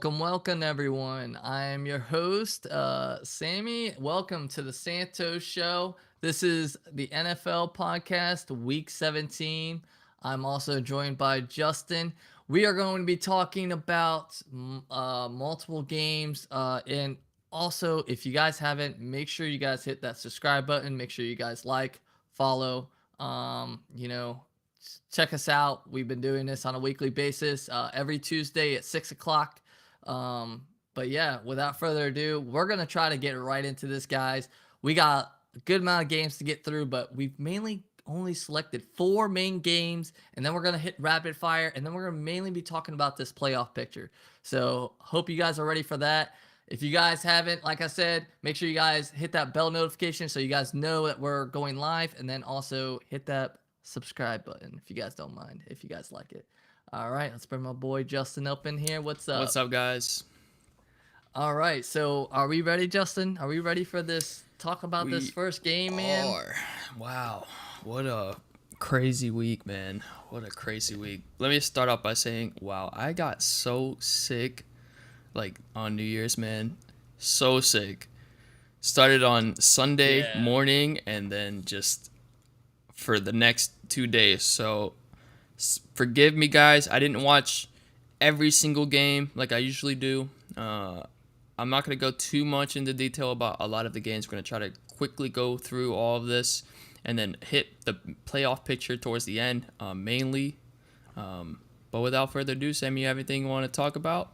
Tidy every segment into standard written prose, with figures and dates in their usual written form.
Welcome, everyone. I am your host, Sammy. Welcome to the Santos Show. This is the NFL podcast, Week 17. I'm also joined by Justin. We are going to be talking about multiple games, and also, if you guys haven't, make sure you guys hit that subscribe button. Make sure you guys like, follow. Um, you know, Check us out. We've been doing this on a weekly basis, every Tuesday at 6 o'clock. But yeah, without further ado, we're going to try to get right into this, guys. We got a good amount of games to get through, but we've mainly only selected 4 main games, and then we're going to hit rapid fire, and then we're going to mainly be talking about this playoff picture. So hope you guys are ready for that. If you guys haven't, like I said, make sure you guys hit that bell notification so you guys know that we're going live, and then also hit that subscribe button if you guys don't mind, if you guys like it. All right, let's bring my boy Justin up in here. What's up? What's up, guys? All right, so are we ready, Justin? Are we ready for this? Talk about this first game, man. Wow, what a crazy week, man. What a crazy week. Let me start off by saying, wow, I got so sick, like, on New Year's, man. So sick. Started on Sunday morning, and then just for the next 2 days. So forgive me, guys. I didn't watch every single game like I usually do. I'm not going to go too much into detail about a lot of the games. We're going to try to quickly go through all of this and then hit the playoff picture towards the end, mainly. But without further ado, Sam, you have anything you want to talk about?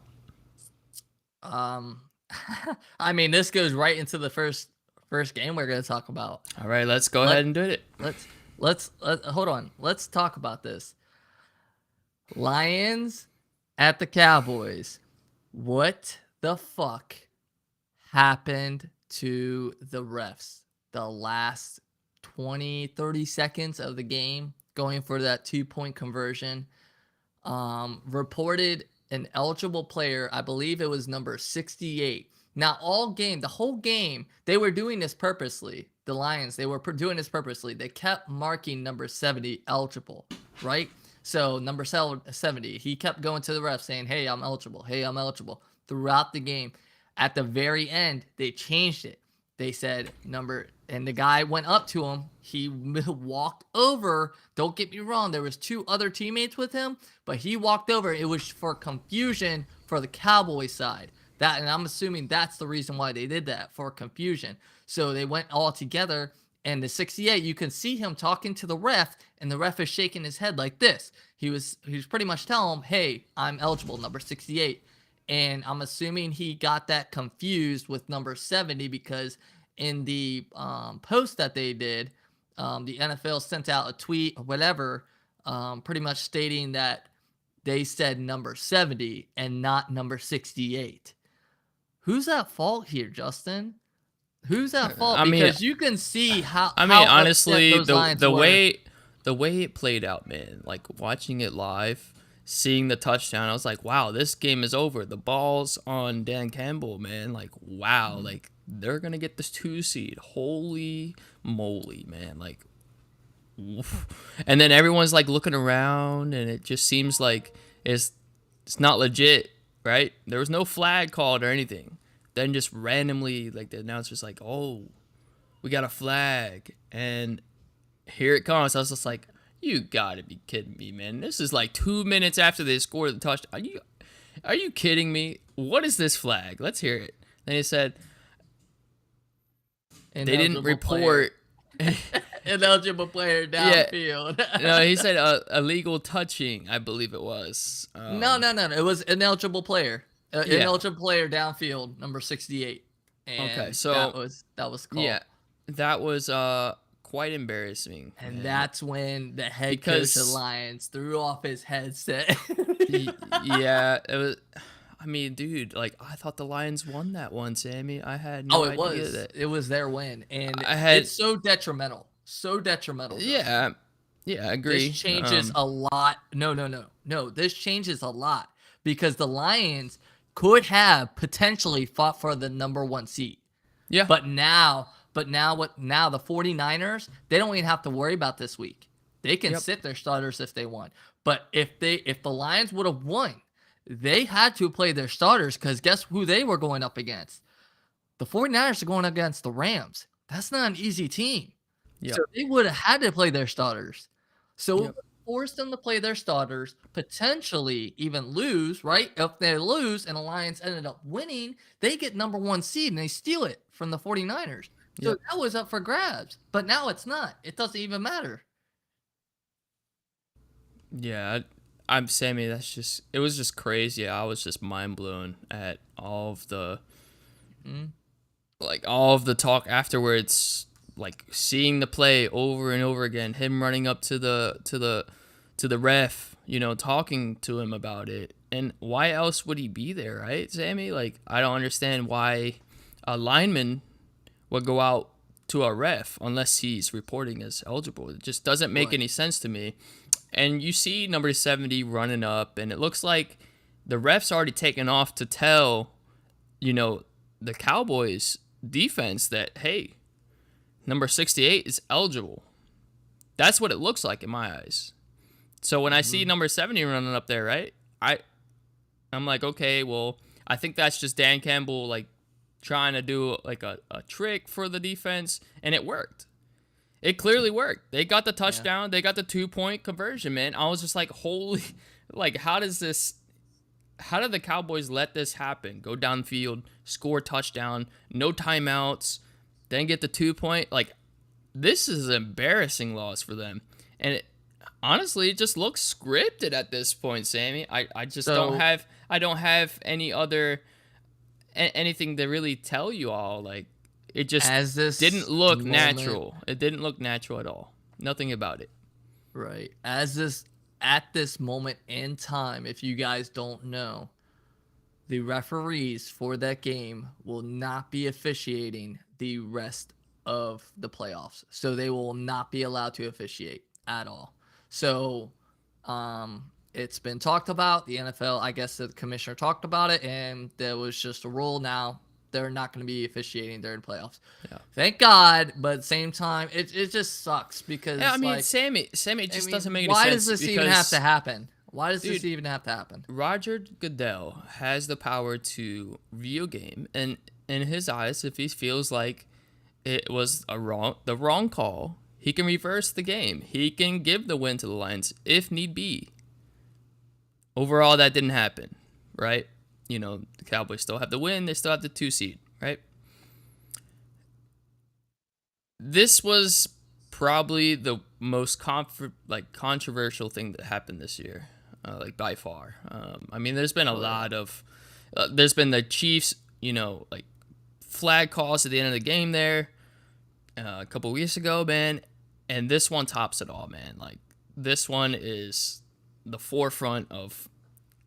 I mean, this goes right into the first game we're going to talk about. All right, let's go ahead and do it. Let's hold on. Let's talk about this. Lions at the Cowboys. What the fuck happened to the refs? The last 20, 30 seconds of the game going for that 2-point conversion. Reported an eligible player. I believe it was number 68. Now, the whole game, they were doing this purposely. The Lions, they were doing this purposely. They kept marking number 70 eligible, right? So number 70, he kept going to the ref saying, hey, I'm eligible. Hey, I'm eligible throughout the game. At the very end, they changed it. They said and the guy went up to him. He walked over. Don't get me wrong. There was 2 other teammates with him, but he walked over. It was for confusion for the Cowboys side. And I'm assuming that's the reason why they did that, for confusion. So they went all together, and the 68, you can see him talking to the ref, and the ref is shaking his head like this. He was pretty much telling him, hey, I'm eligible, number 68. And I'm assuming he got that confused with number 70 because in the post that they did, the NFL sent out a tweet or whatever, pretty much stating that they said number 70 and not number 68. Who's at fault here, Justin? Who's at fault? Because you can see how. I mean, honestly, the way it played out, man. Like watching it live, seeing the touchdown, I was like, wow, this game is over. The ball's on Dan Campbell, man. Like, wow, like they're gonna get this 2 seed. Holy moly, man! Like, oof. And then everyone's like looking around, and it just seems like it's not legit. Right? There was no flag called or anything. Then just randomly, like the announcer's like, "Oh, we got a flag," and here it comes. I was just like, "You gotta be kidding me, man! This is like 2 minutes after they scored the touchdown. Are you kidding me? What is this flag? Let's hear it. Then he said they didn't Ineligible report. player. Ineligible player Yeah, downfield. no, he said illegal touching, I believe it was. No. It was ineligible player. Yeah. Ineligible player downfield, number 68. Okay, And so that was called. yeah, that was quite embarrassing. And Man. that's when the head coach of the Because Lions threw off his headset. yeah, it was. I mean, dude, like I thought the Lions won that one, Sammy. I had no idea that. It was their win, and I had it's so detrimental, Justin. yeah, yeah, I This agree. changes a lot. No. This changes a lot because the Lions could have potentially fought for the number 1 seed. Yeah, But now the 49ers, they don't even have to worry about this week. They can sit their starters if they want. But if the Lions would have won, they had to play their starters because guess who they were going up against? The 49ers are going against the Rams. That's not an easy team. yeah, So they would have had to play their starters. So it Yep. would force them to play their starters, potentially even lose, right? If they lose and the Lions ended up winning, they get number 1 seed and they steal it from the 49ers. So Yep. that was up for grabs. But now it's not. It doesn't even matter. yeah. I'm Sammy. It was just crazy. I was just mind blown at all of the all of the talk afterwards, like seeing the play over and over again, him running up to the ref, talking to him about it. And why else would he be there, right, Sammy? Like, I don't understand why a lineman would go out to a ref unless he's reporting as eligible. It just doesn't make Right. any sense to me. And you see number 70 running up, and it looks like the ref's already taken off to tell, the Cowboys defense that, hey, number 68 is eligible. That's what it looks like in my eyes. So when I see number 70 running up there, right, I'm like, okay, well, I think that's just Dan Campbell, like, trying to do, like, a trick for the defense, and it worked. It clearly worked. They got the touchdown. Yeah. They got the 2-point conversion, man. I was just like, holy, like, how did the Cowboys let this happen? Go downfield, score touchdown, no timeouts, then get the 2-point. Like, this is an embarrassing loss for them. And honestly, it just looks scripted at this point, Sammy. I just don't have any other anything to really tell you all. Like, it just didn't look natural. It didn't look natural at all. Nothing about it. Right. At this moment in time, if you guys don't know, the referees for that game will not be officiating the rest of the playoffs. So they will not be allowed to officiate at all. So it's been talked about. The NFL, I guess the commissioner talked about it, and there was just a rule now. They're not going to be officiating during playoffs. Yeah. Thank God, but at the same time, it just sucks because Sammy, it just doesn't make any sense. Why does this even have to happen? Why does this even have to happen? Roger Goodell has the power to review a game, and in his eyes, if he feels like it was the wrong call, he can reverse the game. He can give the win to the Lions if need be. Overall, that didn't happen, right? The Cowboys still have the win. They still have the 2 seed, right? This was probably the most controversial thing that happened this year, by far. There's been a lot of... there's been the Chiefs, flag calls at the end of the game there a couple weeks ago, man. And this one tops it all, man. Like, this one is the forefront of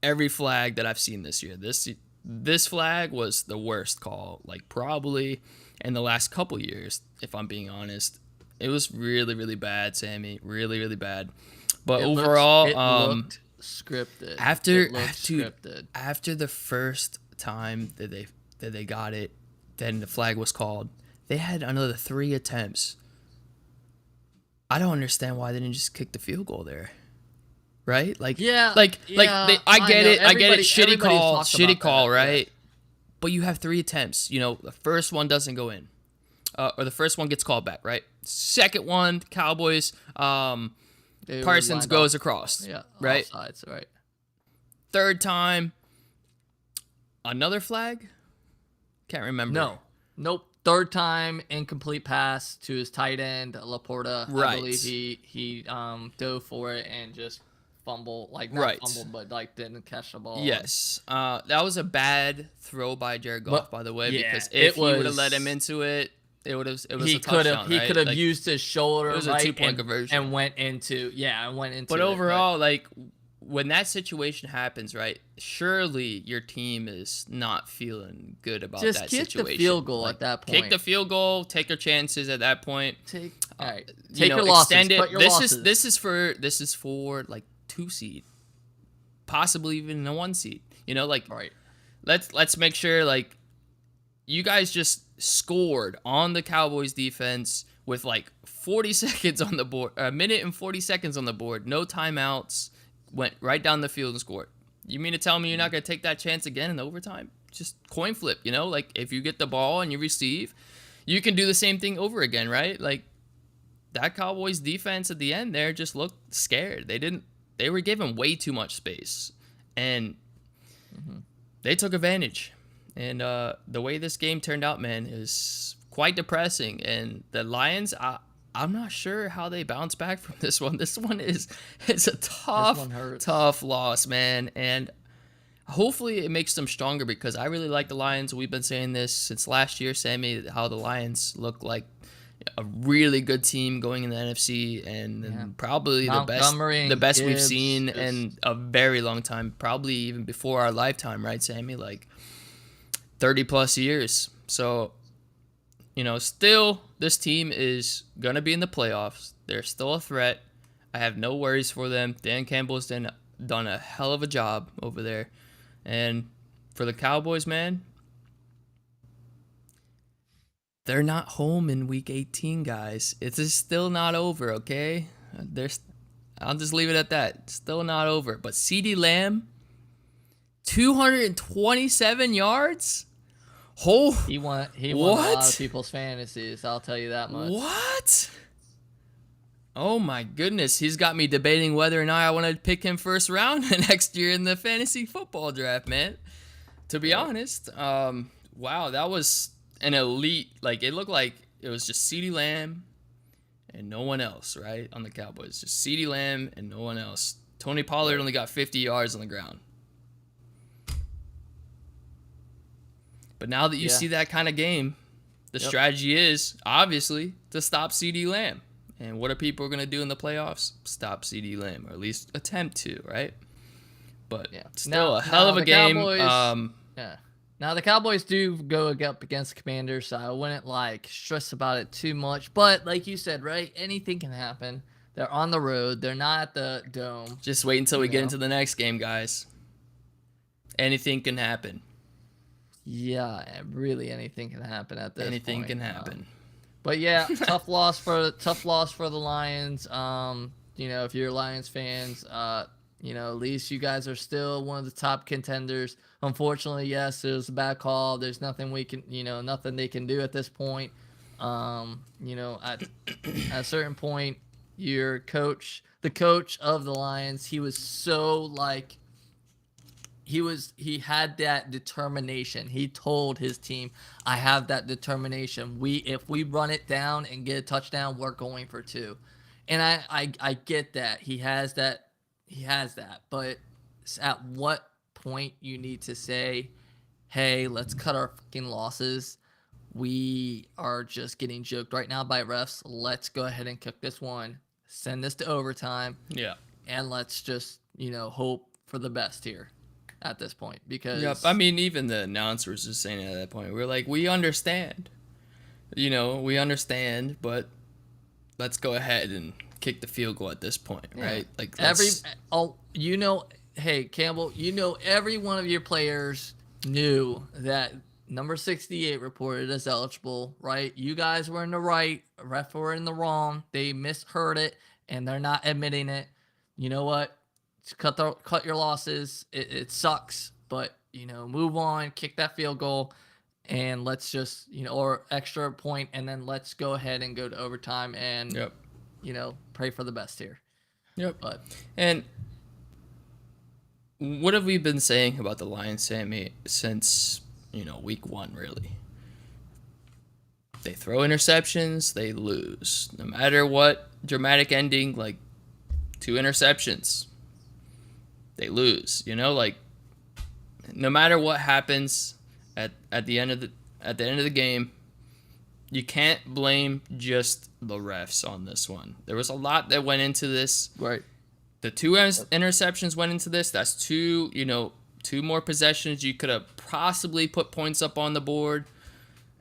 every flag that I've seen this year. This flag was the worst call, like, probably in the last couple years, if I'm being honest. It was really, really bad, Sammy. Really, really bad. But overall, it looked scripted. After the first time that they got it, then the flag was called. They had another 3 attempts. I don't understand why they didn't just kick the field goal there. Right? I get it. Shitty call, right? Yeah. But you have 3 attempts. The first one doesn't go in, or the first one gets called back, right? Second one, Cowboys, Parsons goes across, right? Offsides, right. Third time, Another flag? Can't remember. No, nope. Third time incomplete pass to his tight end Laporta. I believe Right. he dove for it and just fumbled, like not Right. fumbled, but like didn't catch the ball. Yes. That was a bad throw by Jared Goff, But by the way, yeah, because if it he would have let him was. into it, it was a touchdown, He could right? have Like used his it shoulder was a right 2 point conversion. and went into and went But into it. But overall, like when that situation happens, right? Surely your team is not feeling good about just that kick the situation. field goal Like at that kick point. the field goal, take your chances at that point. Take all right. You Take know, your losses. extend Cut it. your losses. This is for like 2 seed, possibly even a 1 seed. You know, like Right. let's make sure like you guys just scored on the Cowboys defense with like 40 seconds on the board, a minute and 40 seconds on the board, no timeouts, went right down the field and scored. You mean to tell me you're not going to take that chance again in overtime? Just coin flip, you know? Like if you get the ball and you receive, you can do the same thing over again, right? Like that Cowboys defense at the end there just looked scared. They were given way too much space. And they took advantage. And the way this game turned out, man, is quite depressing. And the Lions, I'm not sure how they bounce back from this one. This one is it's a tough loss, man. And hopefully it makes them stronger because I really like the Lions. We've been saying this since last year, Sammy, how the Lions look like a really good team going in the NFC and probably Montgomery the and best we've Gibbs seen just in a very long time, probably even before our lifetime, right, Sammy? Like 30 plus years. So, you know, still this team is going to be in the playoffs. They're still a threat. I have no worries for them. Dan Campbell's done a hell of a job over there. And for the Cowboys, man, they're not home in week 18, guys. It is still not over, okay? I'll just leave it at that. Still not over. But CeeDee Lamb, 227 yards? Oh, he won a what? lot of people's fantasies, I'll tell you that much. What? Oh my goodness, he's got me debating whether or not I want to pick him first round next year in the fantasy football draft, man. To be honest, wow, that was an elite. Like it looked like it was just CeeDee Lamb and no one else, right? On the Cowboys, just CeeDee Lamb and no one else. Tony Pollard only got 50 yards on the ground. But now that you see that kind of game, the strategy is obviously to stop CeeDee Lamb. And what are people going to do in the playoffs? Stop CeeDee Lamb, or at least attempt to, right? But still a hell of a game. Cowboys, Now the Cowboys do go up against the Commanders, so I wouldn't like stress about it too much. But like you said, right, anything can happen. They're on the road. They're not at the Dome. Just wait until we get into the next game, guys. Anything can happen. Yeah, really, anything can happen at this point. Anything can happen. But yeah, tough loss for the Lions. You know, if you're Lions fans, you know, at least you guys are still one of the top contenders. Unfortunately, yes, it was a bad call. There's nothing nothing they can do at this point. You know, at a certain point, the coach of the Lions, he was so like. He had that determination. He told his team, I have that determination. If we run it down and get a touchdown, we're going for 2. And I get that. He has that. But at what point you need to say, hey, let's cut our fucking losses. We are just getting joked right now by refs. Let's go ahead and cook this one. Send this to overtime. Yeah. And let's just, hope for the best here. At this point, because I mean, even the announcers are saying at that point, we're like, we understand, we understand, but let's go ahead and kick the field goal at this point, right? Like hey Campbell, every one of your players knew that number 68 reported as eligible, right? You guys were in the right, ref were in the wrong. They misheard it, and they're not admitting it. You know what? Cut your losses. It sucks, but move on, kick that field goal, and let's just or extra point, and then let's go ahead and go to overtime and pray for the best here. Yep. But and What have we been saying about the Lions, Sammy, since, week one, really? They throw interceptions, they lose. No matter what dramatic ending, like 2 interceptions, they lose. Like no matter what happens at the end of the game, you can't blame just the refs on this one. There was a lot that went into this. Right. The two interceptions went into this. That's two more possessions you could have possibly put points up on the board.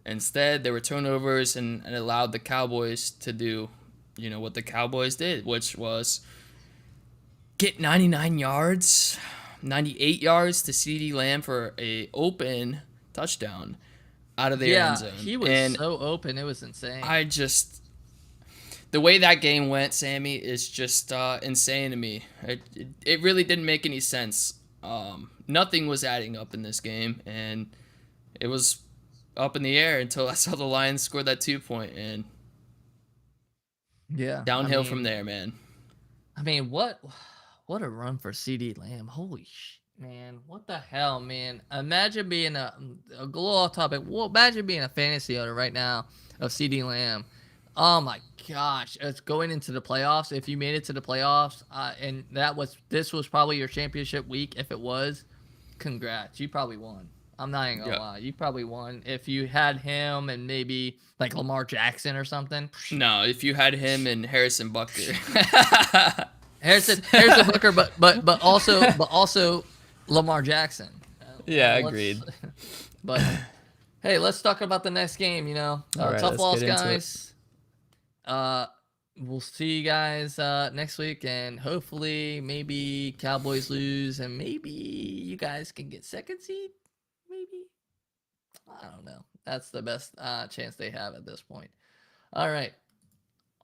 Instead, there were turnovers and allowed the Cowboys to do, what the Cowboys did, which was get 99 yards, 98 yards to CeeDee Lamb for a open touchdown out of their end Yeah, zone. he was And so open. It was insane. the way that game went, Sammy, is just insane to me. It really didn't make any sense. Nothing was adding up in this game, and it was up in the air until I saw the Lions score that 2-point, and Yeah. downhill from there, man. I mean, what a run for CD Lamb. Holy man. What the hell, man? Imagine being a little off topic. Well, imagine being a fantasy owner right now of CD Lamb. Oh my gosh. It's going into the playoffs. If you made it to the playoffs, and this was probably your championship week, if it was, congrats. You probably won. I'm not even gonna lie. You probably won if you had him and maybe like Lamar Jackson or something. No, if you had him and Harrison Butker. Harrison Booker, but also Lamar Jackson. Yeah, Let's- agreed. But hey, let's talk about the next game. All right, Tough let's loss, get into it. guys. We'll see you guys next week, and hopefully, maybe Cowboys lose, and maybe you guys can get second seed. Maybe, I don't know. That's the best chance they have at this point. All right.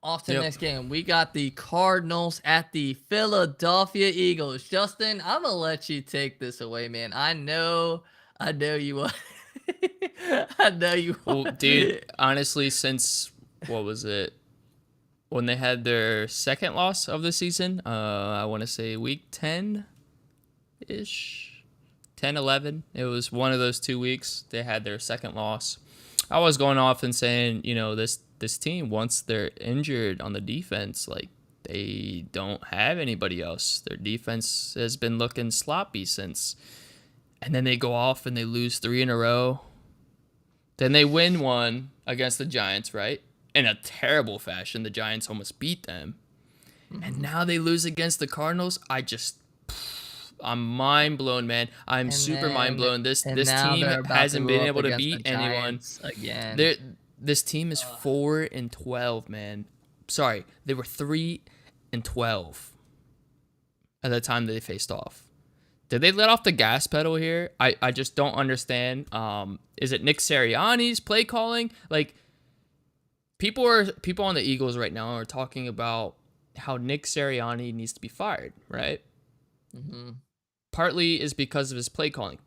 Off to the Yep. next game. We got the Cardinals at the Philadelphia Eagles. Justin, I'm gonna let you take this away, man. I know you want. I know you Well, want. dude, honestly, since what was it? When they had their second loss of the season, I want to say week 10-ish, 10, 11. It was one of those 2 weeks. They had their second loss. I was going off and saying, this team, once they're injured on the defense, like, they don't have anybody else. Their defense has been looking sloppy since. And then they go off and they lose 3 in a row. Then they win one against the Giants, right? In a terrible fashion. The Giants almost beat them. And now they lose against the Cardinals. I'm mind blown, man. I'm super mind blown. This team hasn't been able to beat anyone again. This team is 4-12, man. Sorry, they were 3-12 at the time that they faced off. Did they let off the gas pedal here? I just don't understand. Is it Nick Sirianni's play calling? Like, people on the Eagles right now are talking about how Nick Sirianni needs to be fired, right? Mm-hmm. Partly is because of his play calling.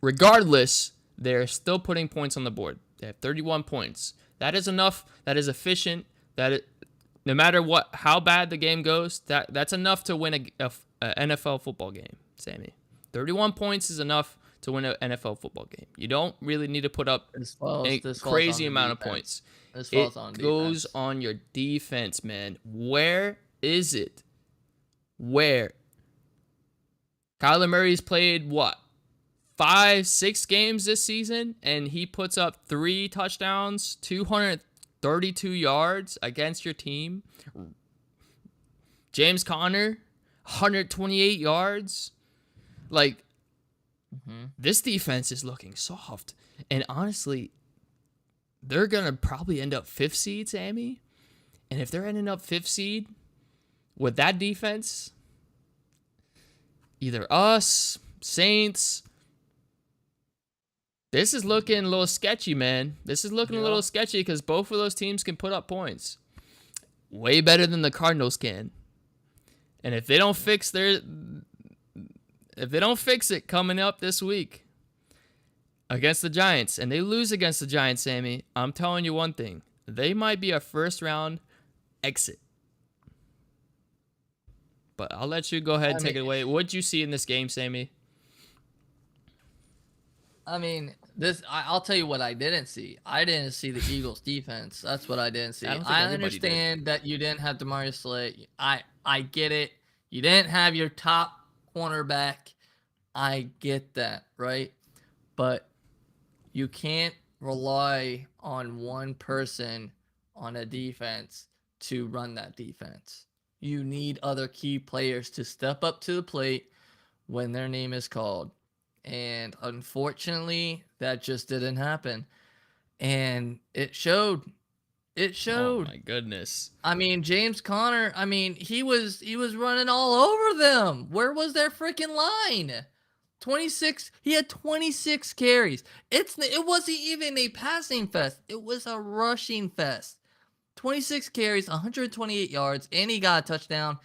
Regardless, they're still putting points on the board. They have 31 points. That is enough. That is efficient. No matter how bad the game goes, that's enough to win a NFL football game, Sammy. 31 points is enough to win an NFL football game. You don't really need to put up a crazy amount of points. It goes on your defense, man. Where is it? Where? Kyler Murray's played, 5-6 games this season, and he puts up 3 touchdowns, 232 yards against your team. James Conner, 128 yards. Like, this defense is looking soft. And honestly, they're going to probably end up 5th seed, Sammy. And if they're ending up 5th seed with that defense, either us, Saints, this is looking a little sketchy, man. This is looking a little sketchy because both of those teams can put up points. Way better than the Cardinals can. And if they don't fix it coming up this week against the Giants, and they lose against the Giants, Sammy, I'm telling you one thing. They might be a first round exit. But I'll let you go ahead I and mean, take it away. What'd you see in this game, Sammy? I'll tell you what I didn't see. I didn't see the Eagles defense. That's what I didn't I see. don't think I anybody did. understand that you didn't have Demarius Slay. I get it. You didn't have your top cornerback. I get that, right? But you can't rely on one person on a defense to run that defense. You need other key players to step up to the plate when their name is called. And unfortunately, that just didn't happen. And it showed. It Oh showed. my goodness. I mean, James Conner, he was running all over them. Where was their freaking line? 26, he had 26 carries. It wasn't even a passing fest. It was a rushing fest. 26 carries, 128 yards, and he got a touchdown.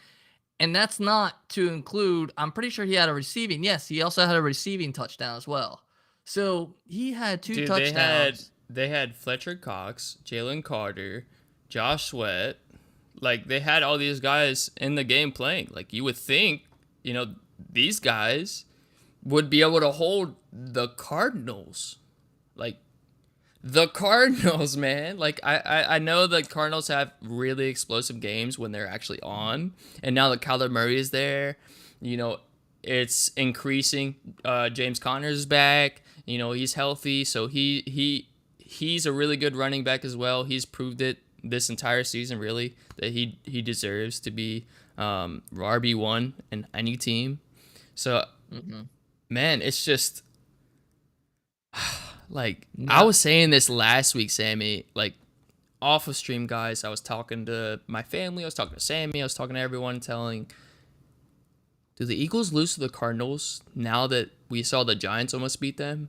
And that's not to include, I'm pretty sure he had a receiving. Yes, he also had a receiving touchdown as well. So he had two Dude, they had touchdowns. they had Fletcher Cox, Jalen Carter, Josh Sweat. Like they had all these guys in the game playing. Like you would think, these guys would be able to hold the Cardinals. Like the Cardinals, man. Like I know the Cardinals have really explosive games when they're actually on, and now that Kyler Murray is there, you know, it's increasing. James Conner's back. He's healthy, so he's a really good running back as well. He's proved it this entire season, really, that he deserves to be RB1 in any team. So, man, it's just like I Not was saying this last week, Sammy. Like off of stream, guys, I was talking to my family. I was talking to Sammy. I was talking to everyone, telling, do the Eagles lose to the Cardinals now that we saw the Giants almost beat them?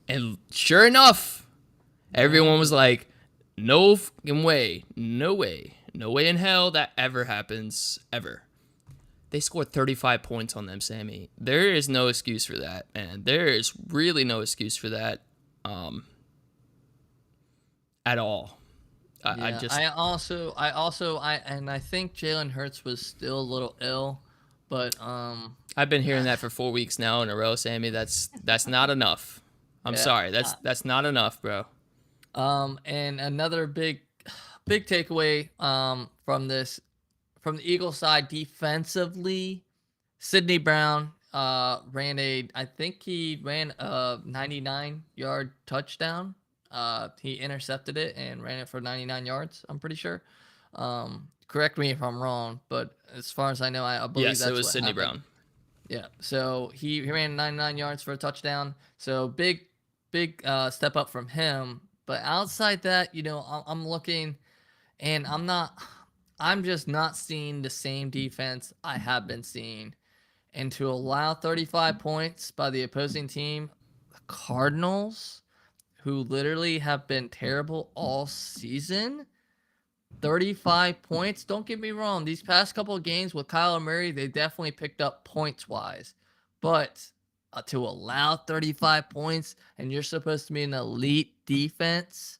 And sure enough, everyone was like, no fucking way. No way. No way in hell that ever happens. Ever. They scored 35 points on them, Sammy. There is no excuse for that, man. There is really no excuse for that at all. I Yeah, just, I think Jalen Hurts was still a little ill, but I've been hearing that for 4 weeks now in a row, Sammy. That's not enough. I'm yeah, sorry. That's not enough, bro. and another big takeaway from the Eagles side defensively, Sidney Brown I think he ran a 99-yard touchdown. He intercepted it and ran it for 99 yards, I'm pretty sure. Correct me if I'm wrong, but as far as I know, I believe Yes, it that's was what Sidney happened. Brown. Yeah, so he ran 99 yards for a touchdown. So big step up from him. But outside that, I'm looking, and I'm just not seeing the same defense I have been seeing. And to allow 35 points by the opposing team, the Cardinals, who literally have been terrible all season, 35 points. Don't get me wrong. These past couple of games with Kyler Murray, they definitely picked up points wise. But to allow 35 points and you're supposed to be an elite defense,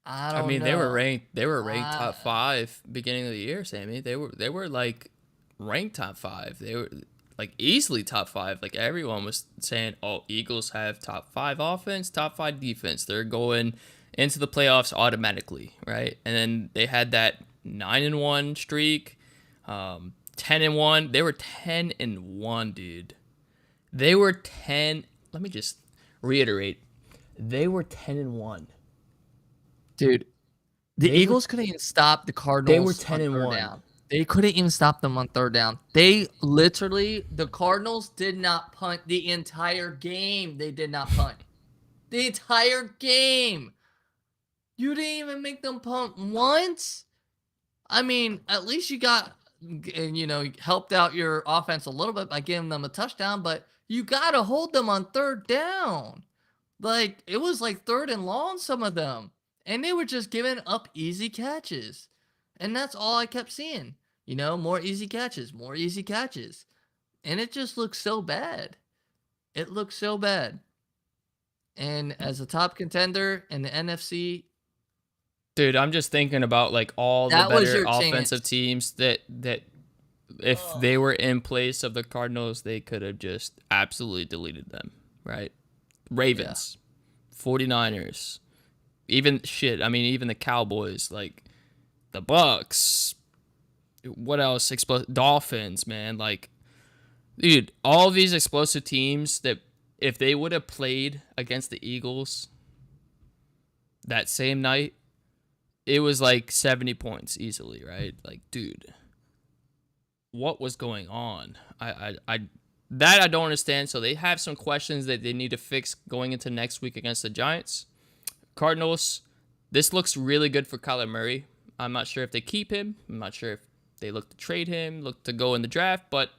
I I don't mean, they were know. ranked. They were ranked Uh, top five beginning of the year, Sammy. They were like ranked top five. They were like easily top five. Like everyone was saying, "Oh, Eagles have top five offense, top five defense. They're going into the playoffs automatically, right?" And then they had that 9-1 streak, 10-1. They were 10-1, dude. They were 10. Let me just reiterate. They were 10-1. dude, the They were Eagles couldn't even stop the they were Cardinals ten on and third one. down. They couldn't even stop them on third down. The Cardinals did not punt the entire game. They did not punt. The entire game. You didn't even make them punt once? I mean, at least you helped out your offense a little bit by giving them a touchdown, but you got to hold them on third down. Like, it was like third and long, some of them. And they were just giving up easy catches. And that's all I kept seeing. More easy catches, more easy catches. And it just looks so bad. It looks so bad. And as a top contender in the NFC, Dude, I'm just thinking about like all the That was better your offensive chance. teams that if they were in place of the Cardinals, they could have just absolutely deleted them, right? Yeah. Ravens, 49ers, even shit, I mean even the Cowboys, like the Bucks, what else? Dolphins, man, like dude, all these explosive teams that if they would have played against the Eagles that same night, it was like 70 points easily, right? Like, dude, what was going on? That I don't understand. So they have some questions that they need to fix going into next week against the Giants. Cardinals, this looks really good for Kyler Murray. I'm not sure if they keep him. I'm not sure if they look to trade him, look to go in the draft, but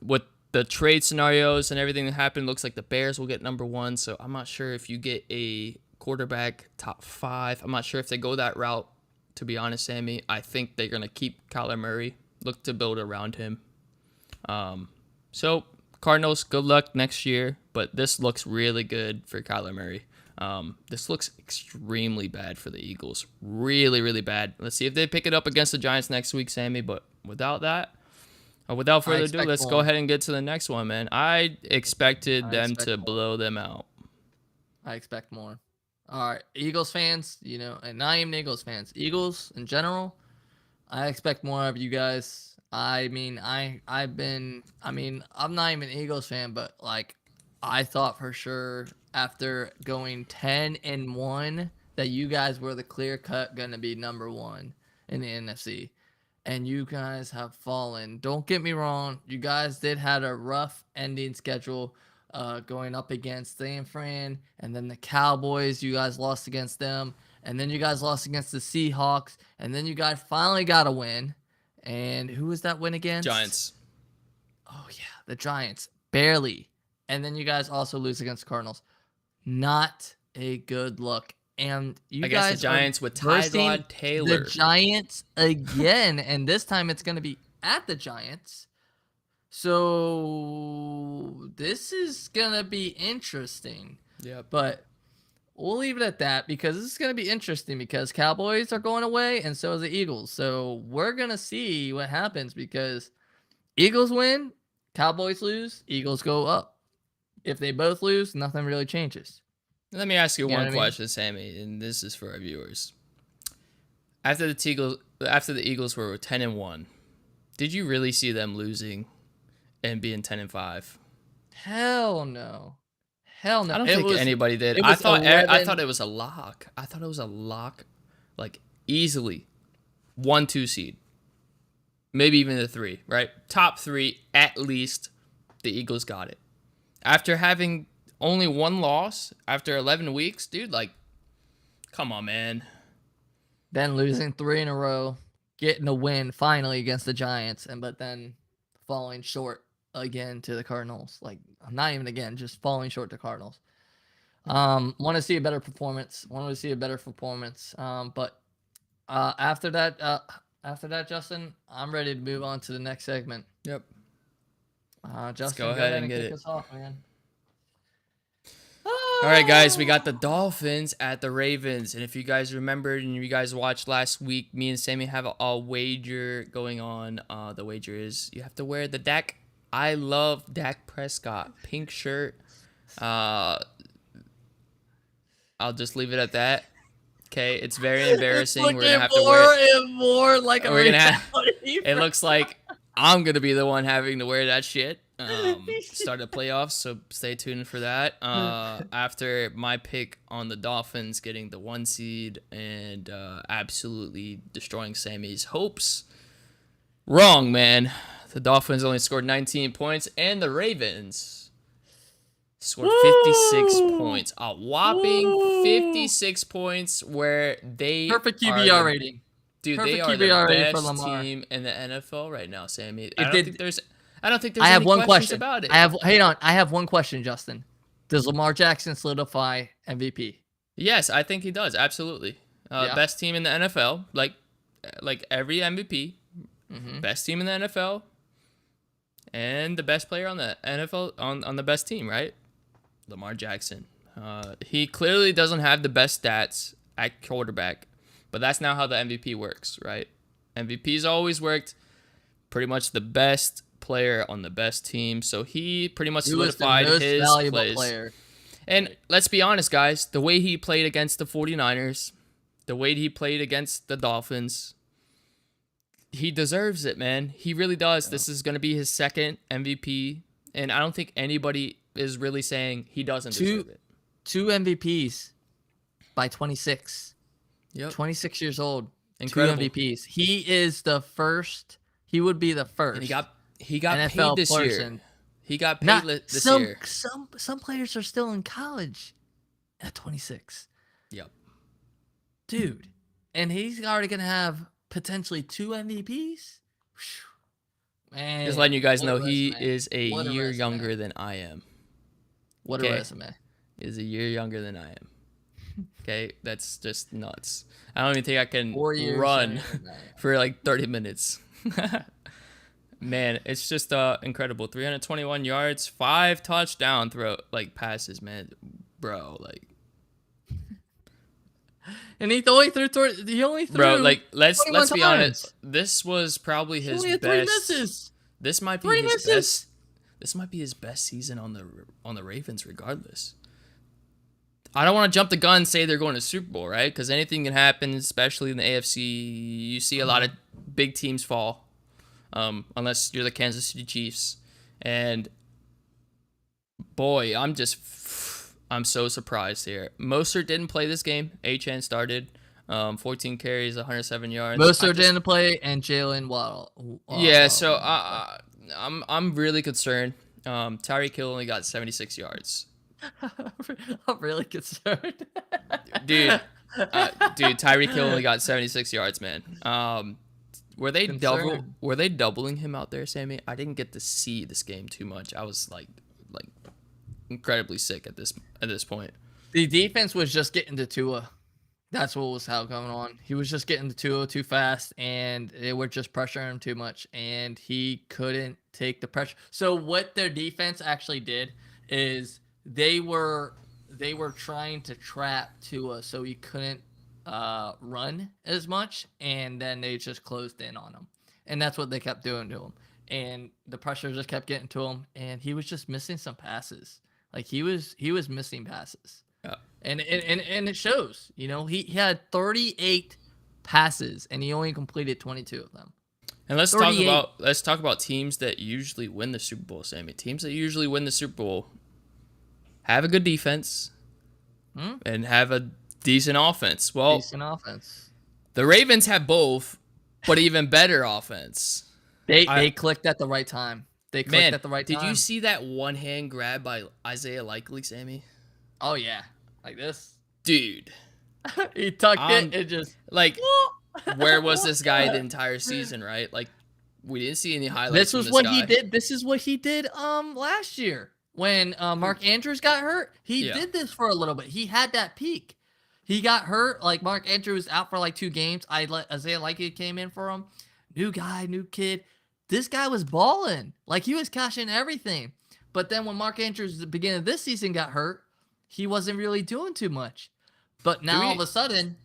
with the trade scenarios and everything that happened, looks like the Bears will get number 1. So I'm not sure if you get a quarterback top 5. I'm not sure if they go that route. To be honest, Sammy, I think they're gonna keep Kyler Murray. Look to build around him. So Cardinals, good luck next year. But this looks really good for Kyler Murray. This looks extremely bad for the Eagles. Really, really bad. Let's see if they pick it up against the Giants next week, Sammy. But without I further ado, expect let's go more. ahead and get to the next one, man. I expected I them expect to more. blow them out. I expect more. All right, Eagles fans, and not even Eagles fans, Eagles in general, I expect more of you guys. I mean, I'm not even an Eagles fan, but like, I thought for sure after going 10-1 that you guys were the clear cut gonna be number one in the NFC, and you guys have fallen. Don't get me wrong, you guys did had a rough ending schedule. Going up against San Fran, and then the Cowboys, you guys lost against them, and then you guys lost against the Seahawks, and then you guys finally got a win. And who was that win against? Giants. Oh yeah, the Giants, barely. And then you guys also lose against the Cardinals. Not a good look. And you Against the guys are Giants with versing Tyrod the Taylor. Giants again, and this time it's going to be at the Giants. So this is gonna be interesting, Yep. but we'll leave it at that because this is gonna be interesting because Cowboys are going away and so is the Eagles. So we're gonna see what happens because Eagles win, Cowboys lose, Eagles go up. If they both lose, nothing really changes. Let me ask you You know one what I mean? question, Sammy, and this is for our viewers. After the Eagles were 10-1, did you really see them losing and being 10-5? Hell no. Hell I no. don't It think was anybody did. it was I thought 11. it was a lock. I thought it was a lock, like easily 1-2 seed, maybe even the 3. Right, top 3 at least. The Eagles got it after having only one loss after 11 weeks, dude. Like, come on, man. Then losing 3 in a row, getting a win finally against the Giants, but then falling short again to the Cardinals. Like, not even again, just falling short to Cardinals. Want to see a better performance. Want to see a better performance. But after that, Justin, I'm ready to move on to the next segment. Yep. Let's go Justin, go ahead ahead and and get kick it. us off, man. All right, guys, we Ah! got the Dolphins at the Ravens. And if you guys remembered and you guys watched last week, me and Sammy have a wager going on. The wager is you have to wear the Dak. I love Dak Prescott pink shirt. Uh, I'll just leave it at that. Okay, it's very It's embarrassing. We're gonna looking have to wear more it. and more like a We're gonna have. reality. It looks like I'm gonna be the one having to wear that shit. Start the playoffs, so stay tuned for that. After my pick on the Dolphins getting the 1 seed and absolutely destroying Sammy's hopes. Wrong, man. The Dolphins only scored 19 points, and the Ravens scored 56 Woo! points. A whopping Woo! 56 points where they Perfect are QBR the rating. dude, they Perfect are the QBR rating for best Lamar. team in the NFL right now, Sammy. It did. I don't think I there's have any one questions question. about I it. have. Hang on. I have one question, Justin. Does Lamar Jackson solidify MVP? Yes, I think he does. Absolutely. Yeah. Best team in the NFL, like every MVP, Mm-hmm. best team in the NFL, and the best player on the NFL on the best team, right? Lamar Jackson. He clearly doesn't have the best stats at quarterback. But that's not how the MVP works, right? MVP's always worked pretty much the best player on the best team. So he pretty much He was the solidified most his valuable plays. player. And Right. let's be honest, guys, the way he played against the 49ers, the way he played against the Dolphins, he deserves it, man. He really does. Yeah. This is going to be his second MVP, and I don't think anybody is really saying he doesn't deserve it. Two MVPs by 26. Yep. 26 years old. Incredible. 2 MVPs. He is the first. He would be the first. And he got NFL paid this person. year. He got paid this year. Some players are still in college at 26. Yep. Dude. And he's already going to have potentially 2 MVPs? Man. Just letting you guys what a know he resume. is a What a year resume. younger than I am. What Okay. a resume. Is a year younger than I am. Okay, that's just nuts. I don't even think I can 4 years run younger than I am. for like 30 minutes. Man, it's just incredible. 321 yards, 5 touchdown passes, man. Bro, like And he only threw bro, like let's 21 be times. honest. This was probably He his only had best. 3 misses. This might be 3 his misses. best. This might be his best season on the Ravens, regardless. I don't want to jump the gun and say they're going to Super Bowl, right? Because anything can happen, especially in the AFC. You see a lot of big teams fall, unless you're the Kansas City Chiefs. And boy, I'm so surprised here. Mostert didn't play this game. Achane started. 14 carries, 107 yards. Mostert didn't play, and Jalen Waddle. Yeah, so I'm really concerned. Tyreek Hill only got 76 yards. I'm really concerned. Dude, Tyreek Hill only got 76 yards, man. Were they Concerned. doubling him out there, Sammy? I didn't get to see this game too much. I was like incredibly sick at this point. The defense was just getting to Tua. That's what was going on. He was just getting to Tua too fast, and they were just pressuring him too much, and he couldn't take the pressure. So what their defense actually did is they were trying to trap Tua so he couldn't run as much, and then they just closed in on him, and that's what they kept doing to him, and the pressure just kept getting to him, and he was just missing some passes. Like he was missing passes. Yeah. And it shows. You know, he had 38 passes and he only completed 22 of them. And let's 38. talk about teams that usually win the Super Bowl, Sammy. Teams that usually win the Super Bowl have a good defense and have a decent offense. Well, Decent offense. the Ravens have both, but even better offense. They clicked at the right time. They clicked at the right time. Did you see that one hand grab by Isaiah Likely, Sammy? Oh yeah, like this. Dude, He tucked it and just like, where was this guy the entire season, right? Like, we didn't see any highlights. This was from what guy. he did. This is what he did last year when Mark Andrews got hurt. He did this for a little bit. He had that peak. He got hurt. Like Mark Andrews out for like 2 games. Isaiah Likely came in for him. New guy, new kid. This guy was balling. Like he was cashing everything. But then when Mark Andrews at the beginning of this season got hurt, he wasn't really doing too much. But now all of a sudden,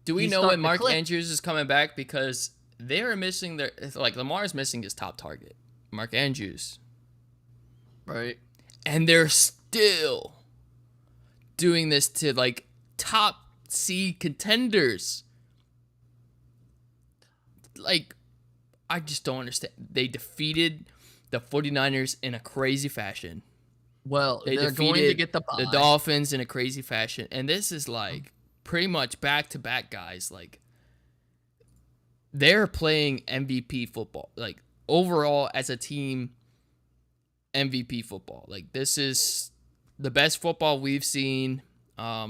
do we he's know when starting to Mark click. Andrews is coming back? Because they are missing Lamar's missing his top target, Mark Andrews. Right. And they're still doing this to like top seed contenders. Like, I just don't understand. They defeated the 49ers in a crazy fashion. Well, They they're defeated going to get the bye. the Dolphins in a crazy fashion. And this is like pretty much back-to-back guys. Like, they're playing MVP football. Like, overall, as a team, MVP football. Like, this is the best football we've seen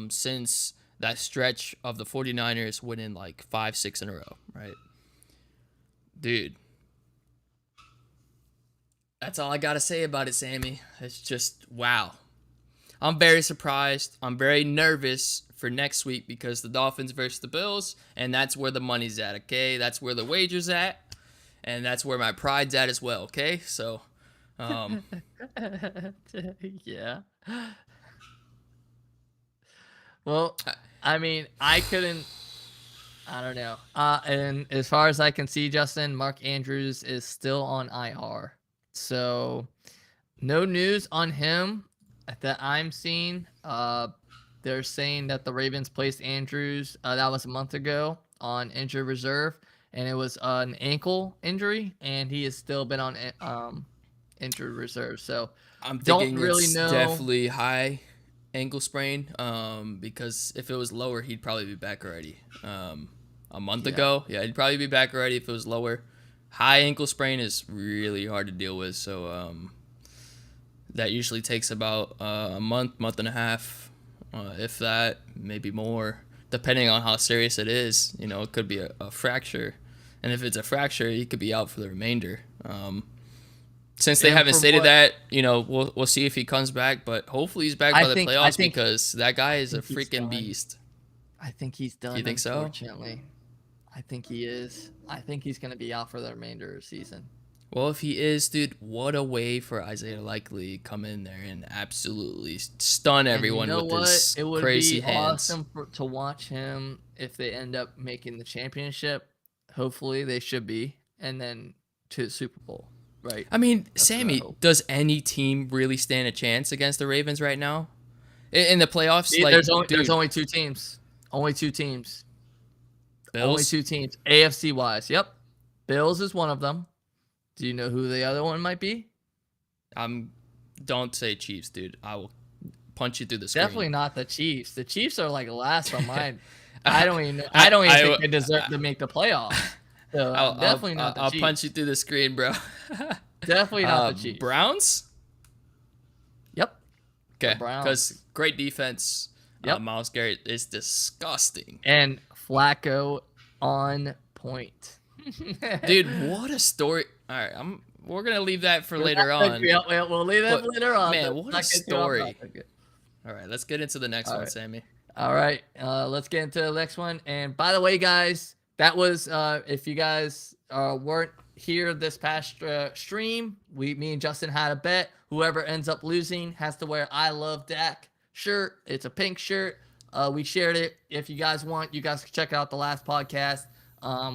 since that stretch of the 49ers winning like 5-6 in a row, right? Dude. That's all I got to say about it, Sammy. It's just, wow. I'm very surprised. I'm very nervous for next week because the Dolphins versus the Bills, and that's where the money's at, okay? That's where the wager's at, and that's where my pride's at as well, okay? So, Yeah. Well, I mean, I couldn't. I don't know. And as far as I can see, Justin, Mark Andrews is still on IR. So no news on him that I'm seeing. They're saying that the Ravens placed Andrews. That was a month ago on injured reserve, and it was an ankle injury, and he has still been on injured reserve. So I'm don't thinking really it's know. definitely high ankle sprain. Because if it was lower, he'd probably be back already. A month Yeah, ago, yeah, he'd probably be back already if it was lower. High ankle sprain is really hard to deal with, so that usually takes about a month and a half, if that, maybe more, depending on how serious it is. It could be a fracture, and if it's a fracture, he could be out for the remainder. Since they and haven't from stated what that, we'll see if he comes back, but hopefully he's back I by the think, I playoffs think, because that guy I is a think he's freaking done. beast. I think he's You done. think so? Unfortunately, I think he is. I think he's going to be out for the remainder of the season. Well, if he is, dude, what a way for Isaiah Likely come in there and absolutely stun And you everyone know with what? his It would crazy be hands. awesome to watch him if they end up making the championship. Hopefully, they should be, and then to the Super Bowl. Right? I mean, That's what I Sammy, hope. does any team really stand a chance against the Ravens right now? In the playoffs, See, like, there's dude, only two teams. Only two teams. Only Bills? two teams. AFC wise. Yep. Bills is one of them. Do you know who the other one might be? I'm Don't say Chiefs, dude. I will punch you through the screen. Definitely not the Chiefs. The Chiefs are like last on mine. I I, don't even. I I, don't even think I, they deserve to make the playoffs. So definitely not the I'll punch you Chiefs. through the screen, bro. Definitely not the Chiefs. Browns? Yep. The Okay, because Browns. great defense. Yep. Miles Garrett is disgusting. And Flacco on point. Dude, what a story. All right, we're going to leave that for later on. We'll leave that But, later on. man, Let's what a not get too off story. topic. All right, let's get into the next All one, right. Sammy. All right. Let's get into the next one. And by the way, guys, that was if you guys weren't here this past stream, me and Justin had a bet. Whoever ends up losing has to wear "I Love Dak" shirt. It's a pink shirt. We shared it. If you guys want, you guys can check out the last podcast.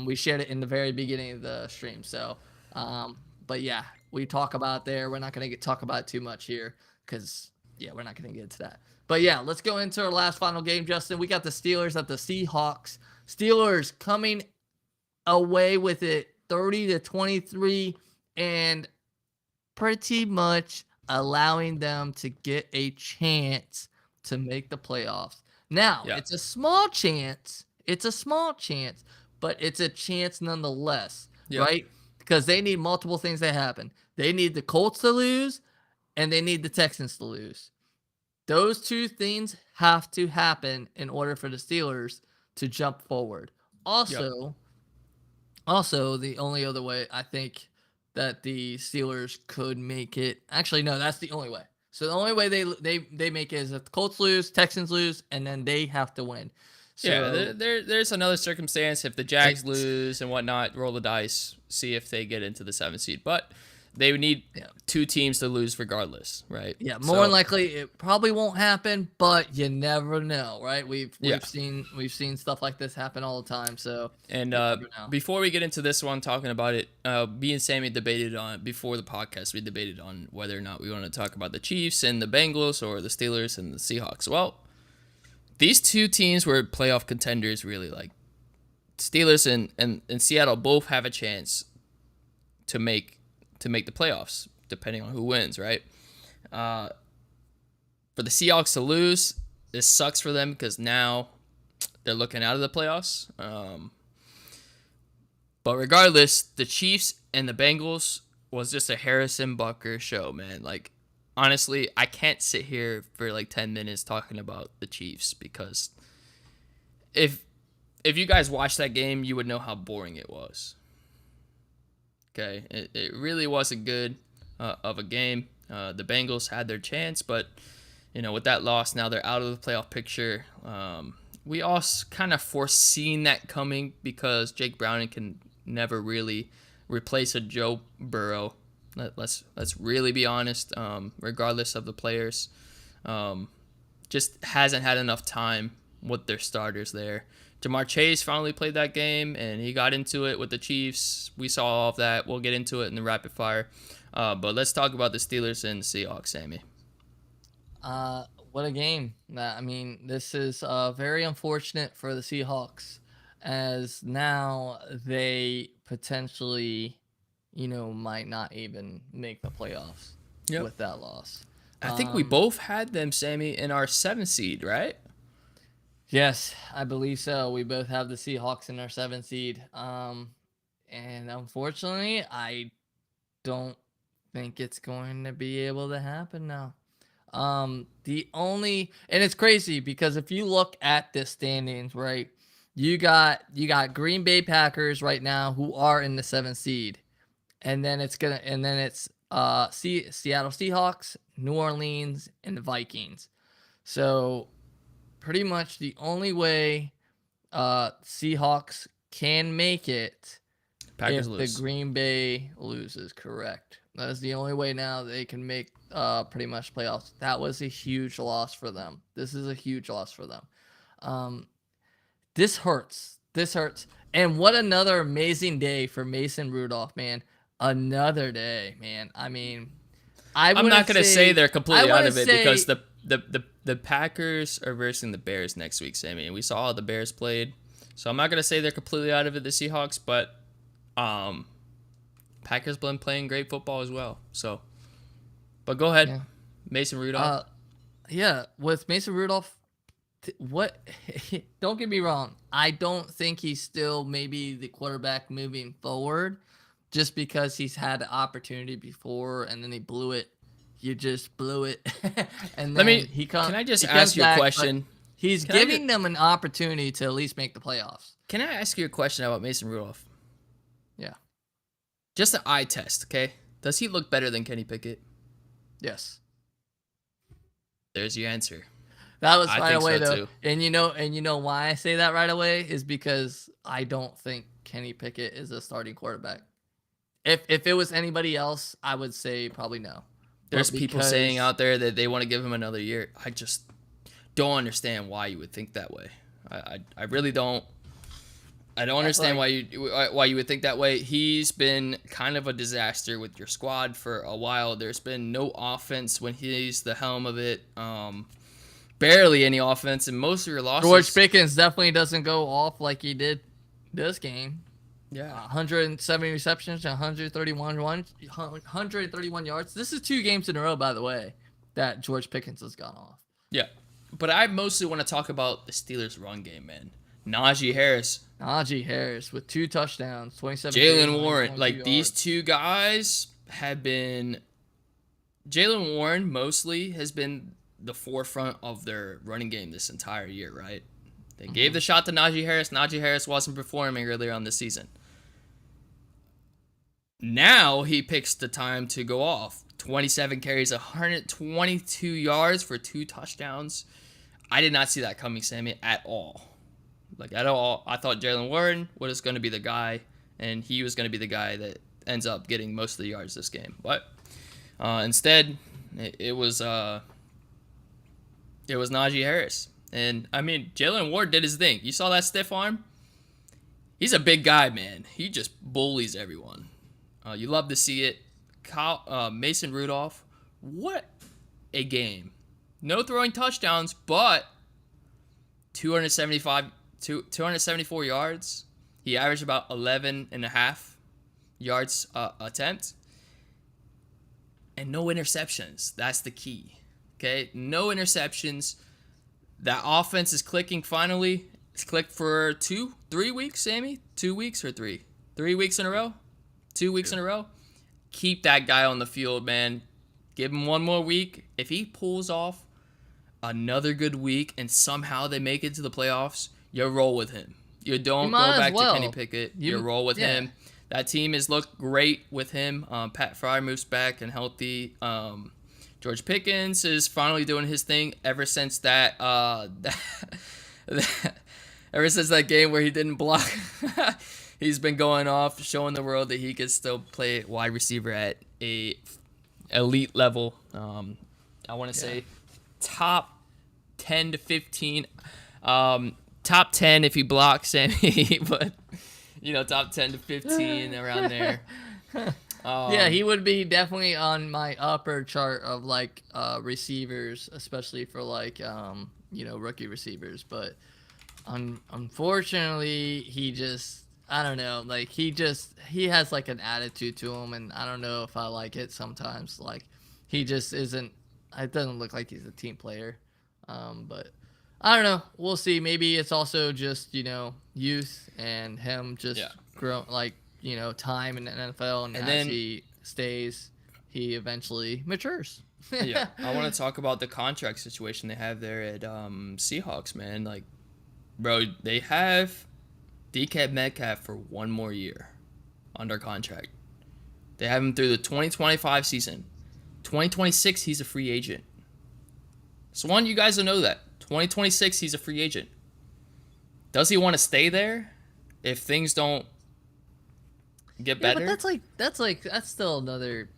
We shared it in the very beginning of the stream. So, but yeah, we talk about it there. We're not gonna talk about it too much here because yeah, we're not gonna get into that. But yeah, let's go into our last final game, Justin. We got the Steelers at the Seahawks. Steelers coming away with it 30-23 and pretty much allowing them to get a chance to make the playoffs. Now, Yeah. it's a small chance. It's a small chance, but it's a chance nonetheless, Yeah. right? Because they need multiple things to happen. They need the Colts to lose and they need the Texans to lose. Those two things have to happen in order for the Steelers to jump forward. Also, the only other way I think that the Steelers could make it. Actually, no, that's the only way. So the only way they make it is if the Colts lose, Texans lose, and then they have to win. So Yeah, there's another circumstance if the Jags lose and whatnot, roll the dice, see if they get into the 7th seed. But they would need two teams to lose regardless, right? yeah, more than likely it probably won't happen, but you never know, right? We've seen stuff like this happen all the time. So And before we get into this one, talking about it, me and Sammy debated on before the podcast. We debated on whether or not we want to talk about the Chiefs and the Bengals or the Steelers and the Seahawks. Well, these two teams were playoff contenders, really. Like Steelers and Seattle both have a chance to make the playoffs, depending on who wins, right? For the Seahawks to lose, this sucks for them because now they're looking out of the playoffs. But regardless, the Chiefs and the Bengals was just a Harrison Butker show, man. Like, honestly, I can't sit here for like 10 minutes talking about the Chiefs because if you guys watched that game, you would know how boring it was. Okay, it really wasn't good of a game. The Bengals had their chance, but with that loss, now they're out of the playoff picture. We all kind of foreseen that coming because Jake Browning can never really replace a Joe Burrow. Let's really be honest. Regardless of the players, just hasn't had enough time with their starters there. Jamar Chase finally played that game, and he got into it with the Chiefs. We saw all of that. We'll get into it in the rapid fire. But let's talk about the Steelers and the Seahawks, Sammy. What a game. I mean, this is very unfortunate for the Seahawks, as now they potentially, might not even make the playoffs with that loss. I think we both had them, Sammy, in our 7th seed, right? Yes, I believe so. We both have the Seahawks in our 7th seed. And unfortunately, I don't think it's going to be able to happen now. And it's crazy because if you look at the standings, right, you got Green Bay Packers right now who are in the 7th seed, and then it's Seattle Seahawks, New Orleans, and the Vikings. So pretty much the only way Seahawks can make it Packers if lose. the Green Bay loses, correct. That is the only way now they can make pretty much playoffs. That was a huge loss for them. This is a huge loss for them. This hurts. This hurts. And what another amazing day for Mason Rudolph, man. Another day, man. I mean, I'm not going to say they're completely out of it because the Packers are versing the Bears next week, Sammy. And we saw how the Bears played. So I'm not going to say they're completely out of it, the Seahawks, but Packers been playing great football as well. So, but go ahead, Mason Rudolph. With Mason Rudolph, what? Don't get me wrong. I don't think he's still maybe the quarterback moving forward, just because he's had the opportunity before and then he blew it. You just blew it, and then Can I just ask you a question? He's giving them an opportunity to at least make the playoffs. Can I ask you a question about Mason Rudolph? Yeah. Just an eye test, okay? Does he look better than Kenny Pickett? Yes. There's your answer. That was right away, though. Too. And you know why I say that right away is because I don't think Kenny Pickett is a starting quarterback. If it was anybody else, I would say probably no. There's people saying out there that they want to give him another year. I just don't understand why you would think that way. I really don't. I don't understand why you would think that way. He's been kind of a disaster with your squad for a while. There's been no offense when he's the helm of it. Barely any offense, and most of your losses. George Pickens definitely doesn't go off like he did this game. Yeah, 170 receptions, 131 yards. This is 2 games in a row, by the way, that George Pickens has gone off. Yeah, but I mostly want to talk about the Steelers' run game, man. Najee Harris with 2 touchdowns, 27. Jaylen Warren, like these 2 guys have been. Jaylen Warren mostly has been the forefront of their running game this entire year, right? They gave the shot to Najee Harris. Najee Harris wasn't performing earlier on this season. Now he picks the time to go off. 27 carries, 122 yards for 2 touchdowns. I did not see that coming, Sammy, at all. Like, at all. I thought Jaylen Warren was going to be the guy, and he was going to be the guy that ends up getting most of the yards this game. But instead, it was Najee Harris. And, I mean, Jaylen Warren did his thing. You saw that stiff arm? He's a big guy, man. He just bullies everyone. You love to see it. Mason Rudolph, what a game. No throwing touchdowns, but 274 yards. He averaged about 11.5 yards attempt. And no interceptions. That's the key. Okay? No interceptions. That offense is clicking finally. It's clicked for 3 weeks, Sammy? 2 weeks or 3? 3 weeks in a row? 2 weeks in a row? Keep that guy on the field, man. Give him one more week. If he pulls off another good week and somehow they make it to the playoffs, you roll with him. You don't go back to Kenny Pickett. You roll with him. That team has looked great with him. Pat Fry moves back and healthy. George Pickens is finally doing his thing ever since that ever since that game where he didn't block. He's been going off, showing the world that he can still play wide receiver at a elite level. I want to say top 10 to 15. Top 10 if he blocks Sammy, but top 10 to 15 around there. Yeah, he would be definitely on my upper chart of like receivers, especially for like rookie receivers. But unfortunately, he just I don't know, like he has like an attitude to him, and I don't know if I like it sometimes. Like he just isn't. It doesn't look like he's a team player. But I don't know. We'll see. Maybe it's also just youth and him just Yeah. grow like time in the NFL, and And as then he stays, he eventually matures. yeah, I want to talk about the contract situation they have there at Seahawks, man. Like, bro, they have DK Metcalf for one more year under contract. They have him through the 2025 season. 2026, he's a free agent. So I want you guys to know that. 2026, he's a free agent. Does he want to stay there if things don't get Yeah, better? but that's still another.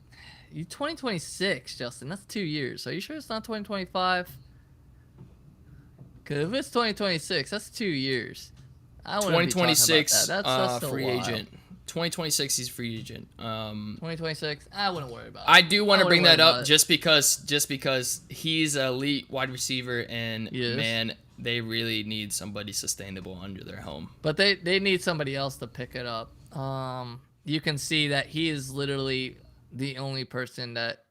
2026, Justin. That's 2 years. Are you sure it's not 2025? Because if it's 2026, that's 2 years. I wouldn't be talking about 2026 that. That's still free a while. agent. 2026 he's free agent. 2026, I wouldn't worry about it. I do want to bring that up it. just because he's an elite wide receiver, and Yes. man, they really need somebody sustainable under their home. But they need somebody else to pick it up. You can see that he is literally the only person that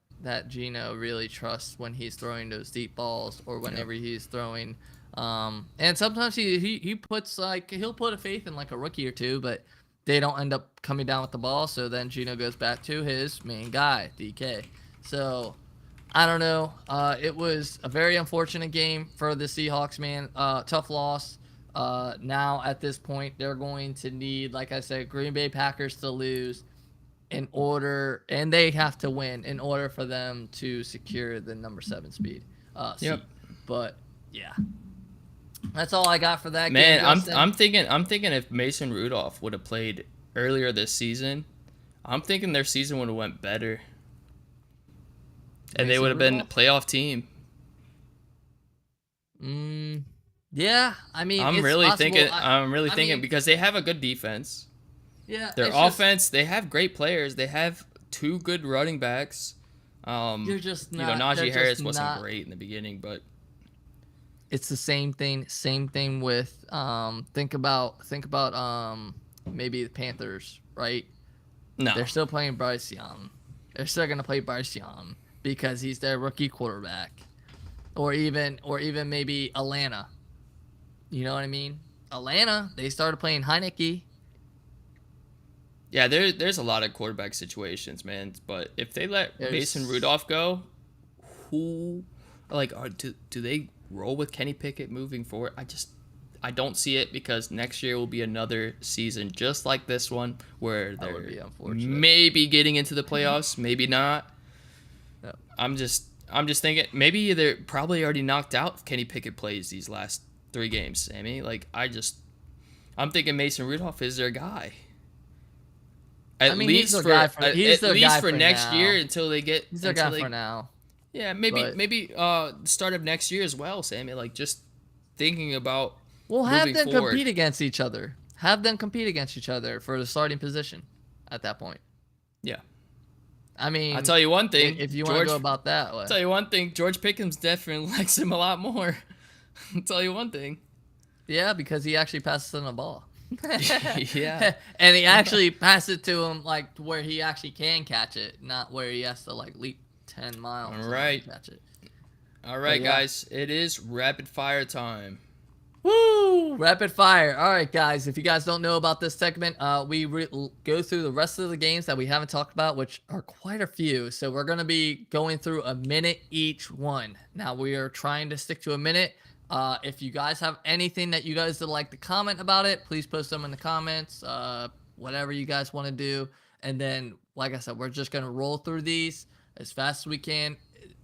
Gino really trusts when he's throwing those deep balls or whenever he's throwing. And sometimes he puts he'll put a faith in like a rookie or two, but they don't end up coming down with the ball. So then Gino goes back to his main guy, DK. So I don't know. It was a very unfortunate game for the Seahawks, man. Tough loss. Now at this point, they're going to need, like I said, Green Bay Packers to lose in order, and they have to win in order for them to secure the number 7 seed. Yep. But yeah, that's all I got for that Man, game. I'm thinking if Mason Rudolph would have played earlier this season, I'm thinking their season would have went better, and they would have been a playoff team. Yeah, I mean, I'm it's really possible. thinking. I mean, Because they have a good defense. yeah, Their it's just- offense, they have great players. They have 2 good running backs. You're just not. Najee they're Harris just wasn't not- great in the beginning, but It's the same thing. Same thing with think about maybe the Panthers, right? no. They're still playing Bryce Young. They're still gonna play Bryce Young because he's their rookie quarterback, or even maybe Atlanta. You know what I mean? Atlanta, they started playing Heineke. Yeah, there's a lot of quarterback situations, man. But if they let Mason Rudolph go, who do they roll with Kenny Pickett moving forward? I don't see it, because next year will be another season just like this one where That would be they're unfortunate. maybe getting into the playoffs, maybe not. Yep. I'm just thinking maybe they're probably already knocked out if Kenny Pickett plays these last 3 games, Sammy. I'm thinking Mason Rudolph is their guy. At least for next now. year until they get. He's their guy for now. Yeah, maybe the start of next year as well, Sammy. Just thinking about. Well, have them forward. compete against each other. Have them compete against each other for the starting position at that point. Yeah. I mean, I'll tell you one thing. If you want to go about that way. I'll tell you one thing. George Pickens definitely likes him a lot more. I'll tell you one thing. Yeah, because he actually passes him the ball. Yeah. And he actually passes it to him to where he actually can catch it, not where he has to leap 10 miles All right. to catch it. All right, guys. It is rapid fire time. Woo! Rapid fire. All right, guys. If you guys don't know about this segment, we go through the rest of the games that we haven't talked about, which are quite a few. So we're going to be going through a minute each one. Now, we are trying to stick to a minute. If you guys have anything that you guys would like to comment about it, please post them in the comments. Whatever you guys want to do. And then, like I said, we're just going to roll through these as fast as we can.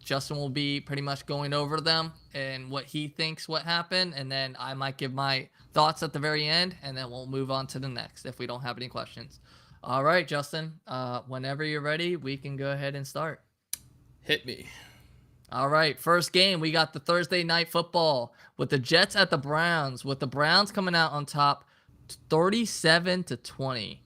Justin will be pretty much going over them and what he thinks what happened, and then I might give my thoughts at the very end, and then we'll move on to the next if we don't have any questions. All right, Justin, whenever you're ready, we can go ahead and start. Hit me. All right, first game, we got the Thursday night football with the Jets at the Browns, with the Browns coming out on top 37-20.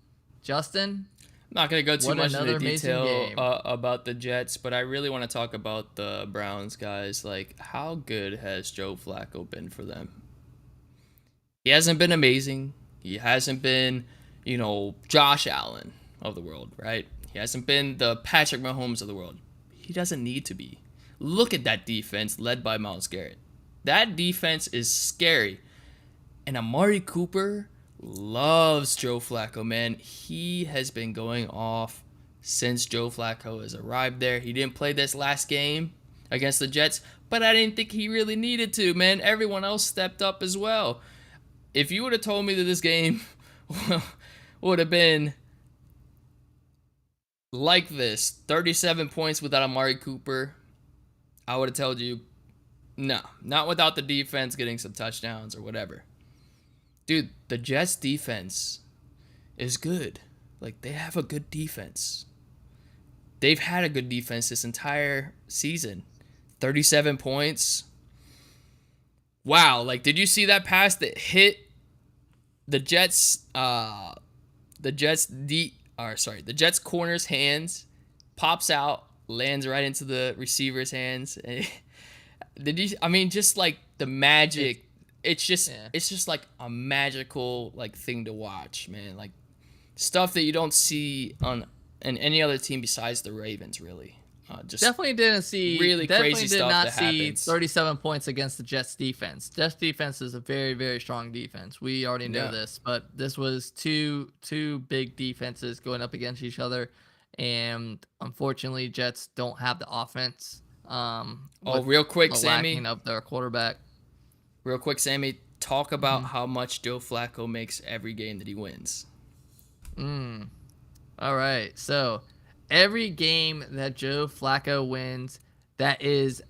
Justin, I'm not gonna go too what much into another amazing detail game. about the Jets, but I really want to talk about the Browns, guys. Like, how good has Joe Flacco been for them? He hasn't been amazing. He hasn't been, Josh Allen of the world, right? He hasn't been the Patrick Mahomes of the world. He doesn't need to be. Look at that defense led by Myles Garrett. That defense is scary. And Amari Cooper loves Joe Flacco, man. He has been going off since Joe Flacco has arrived there. He didn't play this last game against the Jets, but I didn't think he really needed to, man. Everyone else stepped up as well. If you would have told me that this game would have been like this, 37 points without Amari Cooper, I would have told you, no, not without the defense getting some touchdowns or whatever. Dude, the Jets defense is good. Like, they have a good defense. They've had a good defense this entire season. 37 points. Wow, like, did you see that pass that hit the Jets the Jets corner's hands, pops out, lands right into the receiver's hands. Just like the magic. It's just like a magical like thing to watch, man. Like stuff that you don't see in any other team besides the Ravens, really. Just Definitely didn't see really definitely crazy did stuff not that see happens. 37 points against the Jets defense. Jets defense is a very, very strong defense. We already know Yeah. this, but this was two big defenses going up against each other, and unfortunately Jets don't have the offense. With Real quick, the Sammy. lacking of their quarterback. Talk about how much Joe Flacco makes every game that he wins. All right. So every game that Joe Flacco wins, that is,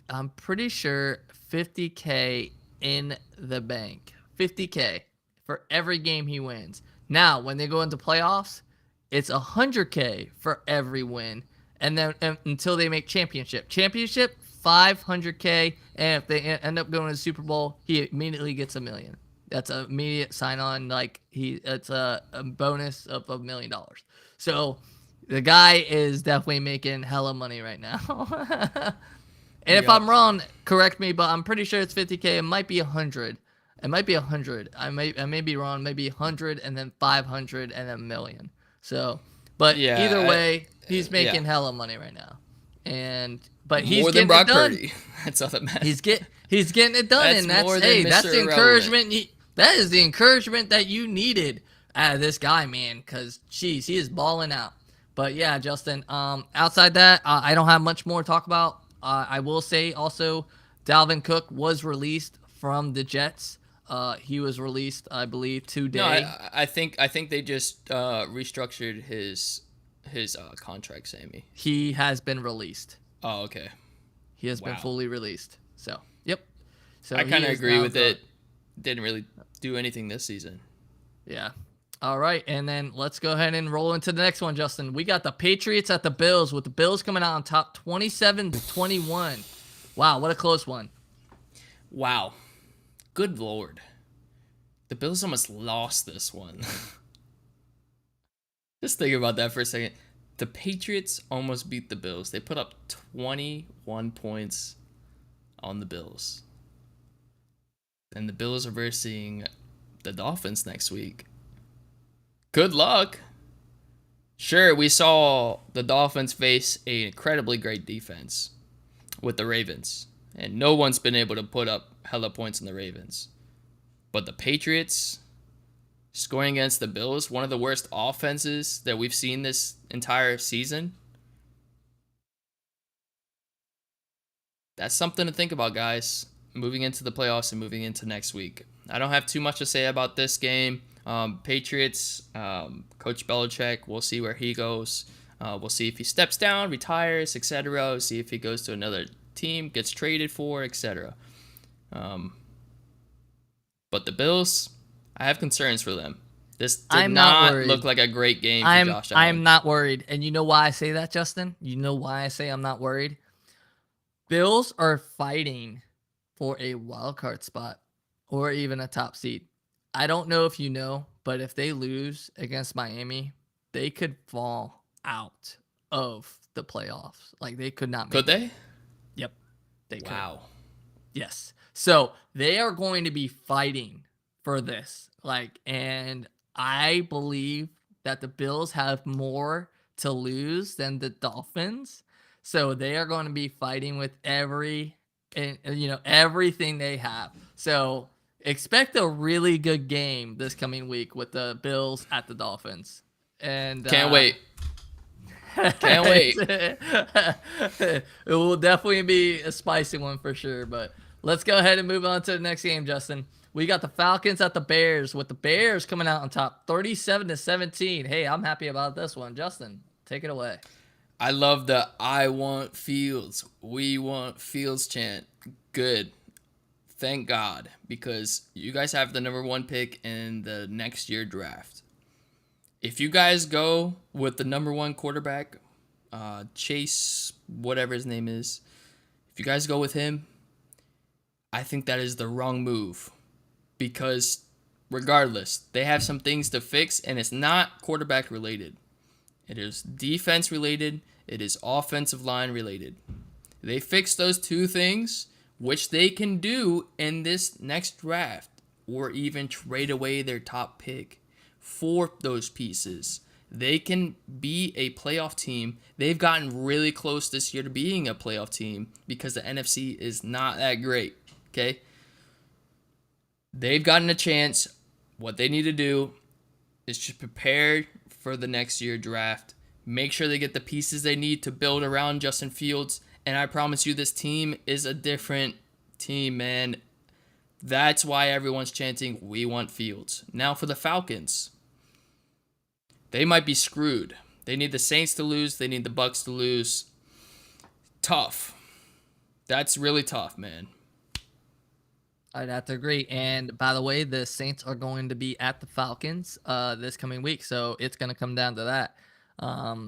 I'm pretty sure, 50K in the bank. 50K for every game he wins. Now, when they go into playoffs, it's 100K for every win. And then until they make championship. Championship, 500K. And if they end up going to the Super Bowl, he immediately gets $1 million. That's an immediate sign on. Like it's a bonus of $1 million. So the guy is definitely making hella money right now. And if Yep. I'm wrong, correct me, but I'm pretty sure it's 50K. It might be 100. It might be 100. I may be wrong. Maybe 100 and then 500 and then $1 million. So, but Yeah, either way, he's yeah. making hella money right now. But he's More than getting Brock it done. Purdy. That's all that matters. He's getting it done, That's and that's more than that's Mr. the Irrelevant. encouragement. That is the encouragement that you needed out of this guy, man. Because jeez, he is balling out. But yeah, Justin. Outside that, I don't have much more to talk about. I will say also, Dalvin Cook was released from the Jets. He was released, I believe, today. No, I think they just restructured his contract, Sammy. He has been released. Oh, okay. He has been Wow. fully released. So, yep. So I kind he of is agree now with go- it. Didn't really do anything this season. Yeah. All right, and then let's go ahead and roll into the next one, Justin. We got the Patriots at the Bills, with the Bills coming out on top 27-21. Wow, what a close one. Wow. Good Lord. The Bills almost lost this one. Just think about that for a second. The Patriots almost beat the Bills. They put up 21 points on the Bills. And the Bills are versing the Dolphins next week. Good luck. Sure, we saw the Dolphins face an incredibly great defense with the Ravens. And no one's been able to put up hella points on the Ravens. But the Patriots scoring against the Bills, one of the worst offenses that we've seen this entire season. That's something to think about, guys, moving into the playoffs and moving into next week. I don't have too much to say about this game. Patriots, Coach Belichick, we'll see where he goes. We'll see if he steps down, retires, etc. See if he goes to another team, gets traded for, etc. But the Bills, I have concerns for them. This did I'm not not worried. look like a great game for Josh Allen. I'm not worried. And you know why I say that, Justin? You know why I say I'm not worried? Bills are fighting for a wild card spot or even a top seed. I don't know if you know, but if they lose against Miami, they could fall out of the playoffs. Like they could not Could make it. they? Yep, they could. Wow. Yes. So they are going to be fighting for this. And I believe that the Bills have more to lose than the Dolphins. So they are going to be fighting with everything they have. So expect a really good game this coming week with the Bills at the Dolphins. And Can't wait. Can't wait. it will definitely be a spicy one for sure. But let's go ahead and move on to the next game, Justin. We got the Falcons at the Bears, with the Bears coming out on top 37-17. Hey, I'm happy about this one. Justin, take it away. I love the "I want Fields, we want Fields" chant. Good. Thank God, because you guys have the number 1 pick in the next year draft. If you guys go with the number 1 quarterback, Chase, whatever his name is, if you guys go with him, I think that is the wrong move. Because regardless, they have some things to fix, and it's not quarterback related. It is defense related. It is offensive line related. They fix those 2 things, which they can do in this next draft, or even trade away their top pick for those pieces. They can be a playoff team. They've gotten really close this year to being a playoff team because the NFC is not that great. Okay? They've gotten a chance. What they need to do is just prepare for the next year draft. Make sure they get the pieces they need to build around Justin Fields. And I promise you, this team is a different team, man. That's why everyone's chanting, "We want Fields." Now for the Falcons, they might be screwed. They need the Saints to lose. They need the Bucks to lose. Tough. That's really tough, man. I'd have to agree. And by the way, the Saints are going to be at the Falcons this coming week, so it's going to come down to that.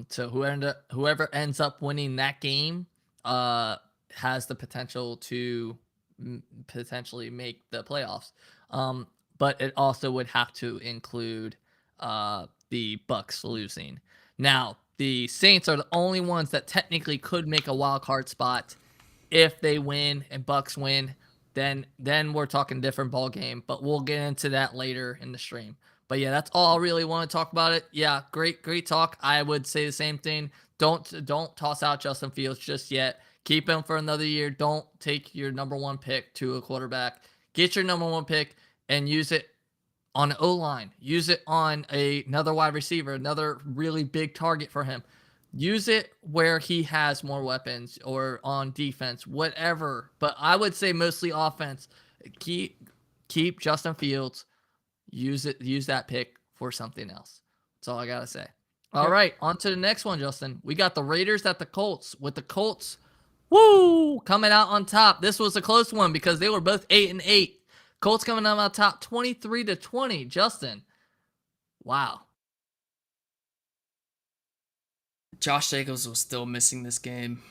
So whoever ends up winning that game has the potential to potentially make the playoffs. But it also would have to include the Bucks losing. Now, the Saints are the only ones that technically could make a wild card spot if they win and Bucks win. Then we're talking different ball game, but we'll get into that later in the stream. But yeah, that's all I really want to talk about it. Yeah, great talk. I would say the same thing. Don't toss out Justin Fields just yet. Keep him for another year. Don't take your number 1 pick to a quarterback. Get your number 1 pick and use it on an O-line. Use it on another wide receiver, another really big target for him. Use it where he has more weapons, or on defense, whatever. But I would say mostly offense. Keep Justin Fields. Use that pick for something else. That's all I gotta say. All right, on to the next one, Justin. We got the Raiders at the Colts. With the Colts, coming out on top. This was a close one because they were both 8-8. Colts coming out on top 23-20. Justin, wow. Josh Jacobs was still missing this game.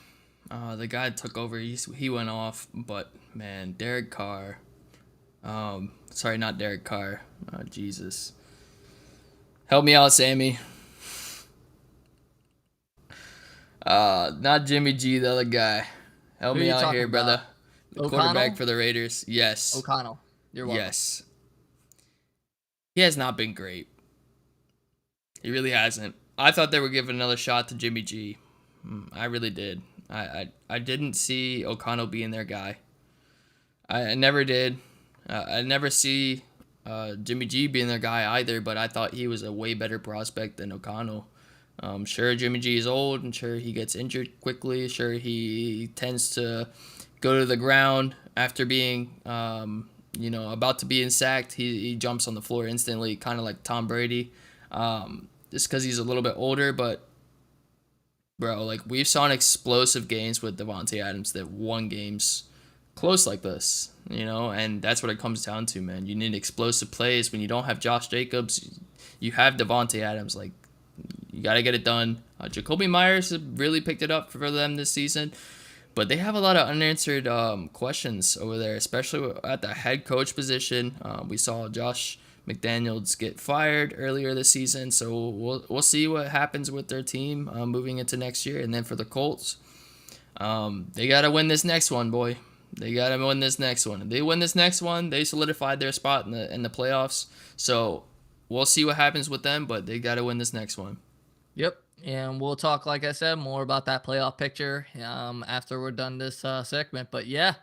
The guy took over. He went off, but man, Derek Carr. Sorry, not Derek Carr. Jesus. Help me out, Sammy. Not Jimmy G, the other guy. Help me out here, brother. The quarterback for the Raiders. Yes. O'Connell. You're welcome. Yes. He has not been great. He really hasn't. I thought they were giving another shot to Jimmy G. I really did. I didn't see O'Connell being their guy. I never did. I never see Jimmy G being their guy either, but I thought he was a way better prospect than O'Connell. Sure, Jimmy G is old, and sure, he gets injured quickly. Sure, he tends to go to the ground after being, about to be sacked. He jumps on the floor instantly, kind of like Tom Brady. Just because he's a little bit older, but bro, like we've saw explosive games with Davante Adams that won games close like this, and that's what it comes down to, man. You need explosive plays. When you don't have Josh Jacobs, you have Davante Adams. Like, you got to get it done. Jacoby Myers really picked it up for them this season, But they have a lot of unanswered questions over there, especially at the head coach position. We saw Josh McDaniels get fired earlier this season, so we'll see what happens with their team moving into next year. And then for the Colts, they gotta win this next one, boy. They gotta win this next one. If they win this next one, they solidified their spot in the playoffs. So we'll see what happens with them, but they gotta win this next one. Yep. And we'll talk, like I said, more about that playoff picture after we're done this segment. But yeah,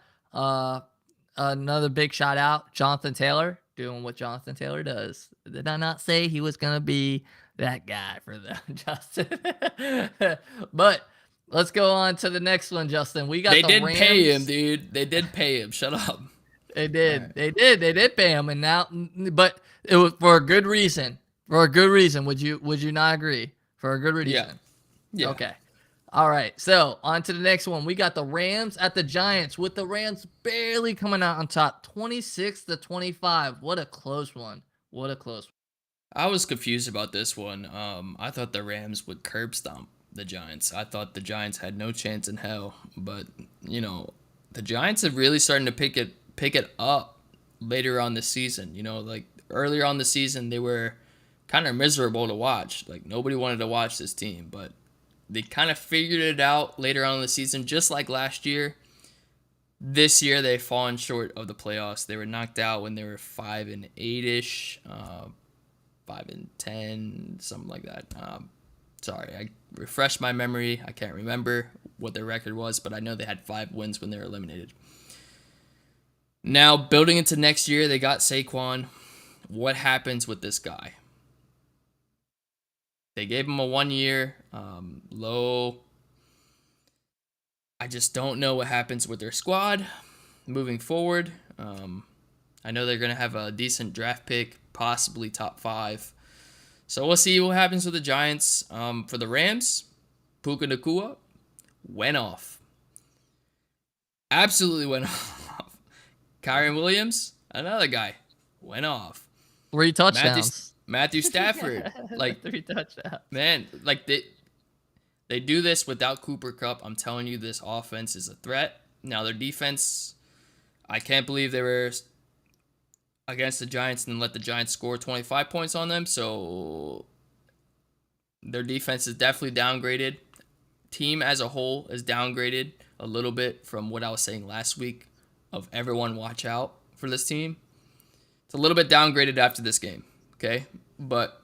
another big shout out, Jonathan Taylor, doing what Jonathan Taylor does. Did I not say he was going to be that guy for them, Justin? But let's go on to the next one, Justin. We got They the did Rams. pay him, dude. They did pay him. Shut up. They did. Right. They did pay him, and now, but it was for a good reason. For a good reason. Would you not agree? For a good reason. Yeah. Yeah. Okay. All right. So on to the next one. We got the Rams at the Giants, with the Rams barely coming out on top, 26-25. What a close one. What a close one. I was confused about this one. I thought the Rams would curb stomp the Giants. I thought the Giants had no chance in hell. But the Giants have really starting to pick it up later on this season. Like earlier on the season, they were kind of miserable to watch. Like nobody wanted to watch this team, but they kind of figured it out later on in the season, just like last year. This year they've fallen short of the playoffs. They were knocked out when they were 5-8-ish, 5-10, something like that. Sorry, I refreshed my memory. I can't remember what their record was, but I know they had 5 wins when they were eliminated. Now, building into next year, they got Saquon. What happens with this guy? They gave him a 1 year, low. I just don't know what happens with their squad moving forward. I know they're going to have a decent draft pick, possibly top 5. So we'll see what happens with the Giants. For the Rams, Puka Nacua went off. Absolutely went off. Kyron Williams, another guy, went off. 3 touchdowns. Matthew Stafford, like 3 touchdowns. Man, like they do this without Cooper Kupp. I'm telling you, this offense is a threat. Now their defense, I can't believe they were against the Giants and let the Giants score 25 points on them. So their defense is definitely downgraded. Team as a whole is downgraded a little bit from what I was saying last week of everyone watch out for this team. It's a little bit downgraded after this game. Okay, but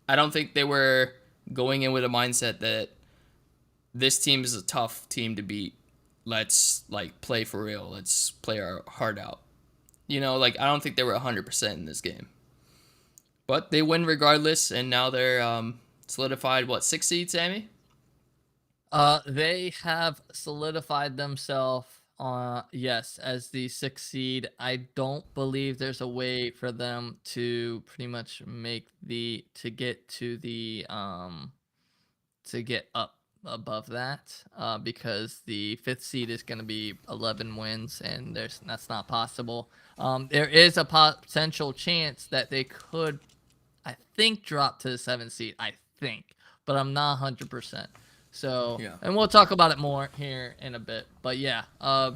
I don't think they were going in with a mindset that this team is a tough team to beat. Let's play for real. Let's play our heart out. I don't think they were 100% in this game. But they win regardless, and now they're solidified, 6 seed, Sammy? They have solidified themselves, yes, as the 6th seed. I don't believe there's a way for them to pretty much to get up above that, because the 5th seed is going to be 11 wins, and that's not possible. There is a potential chance that they could, I think, drop to the 7th seed. I think, but I'm not 100%. So, yeah. And we'll talk about it more here in a bit. But yeah,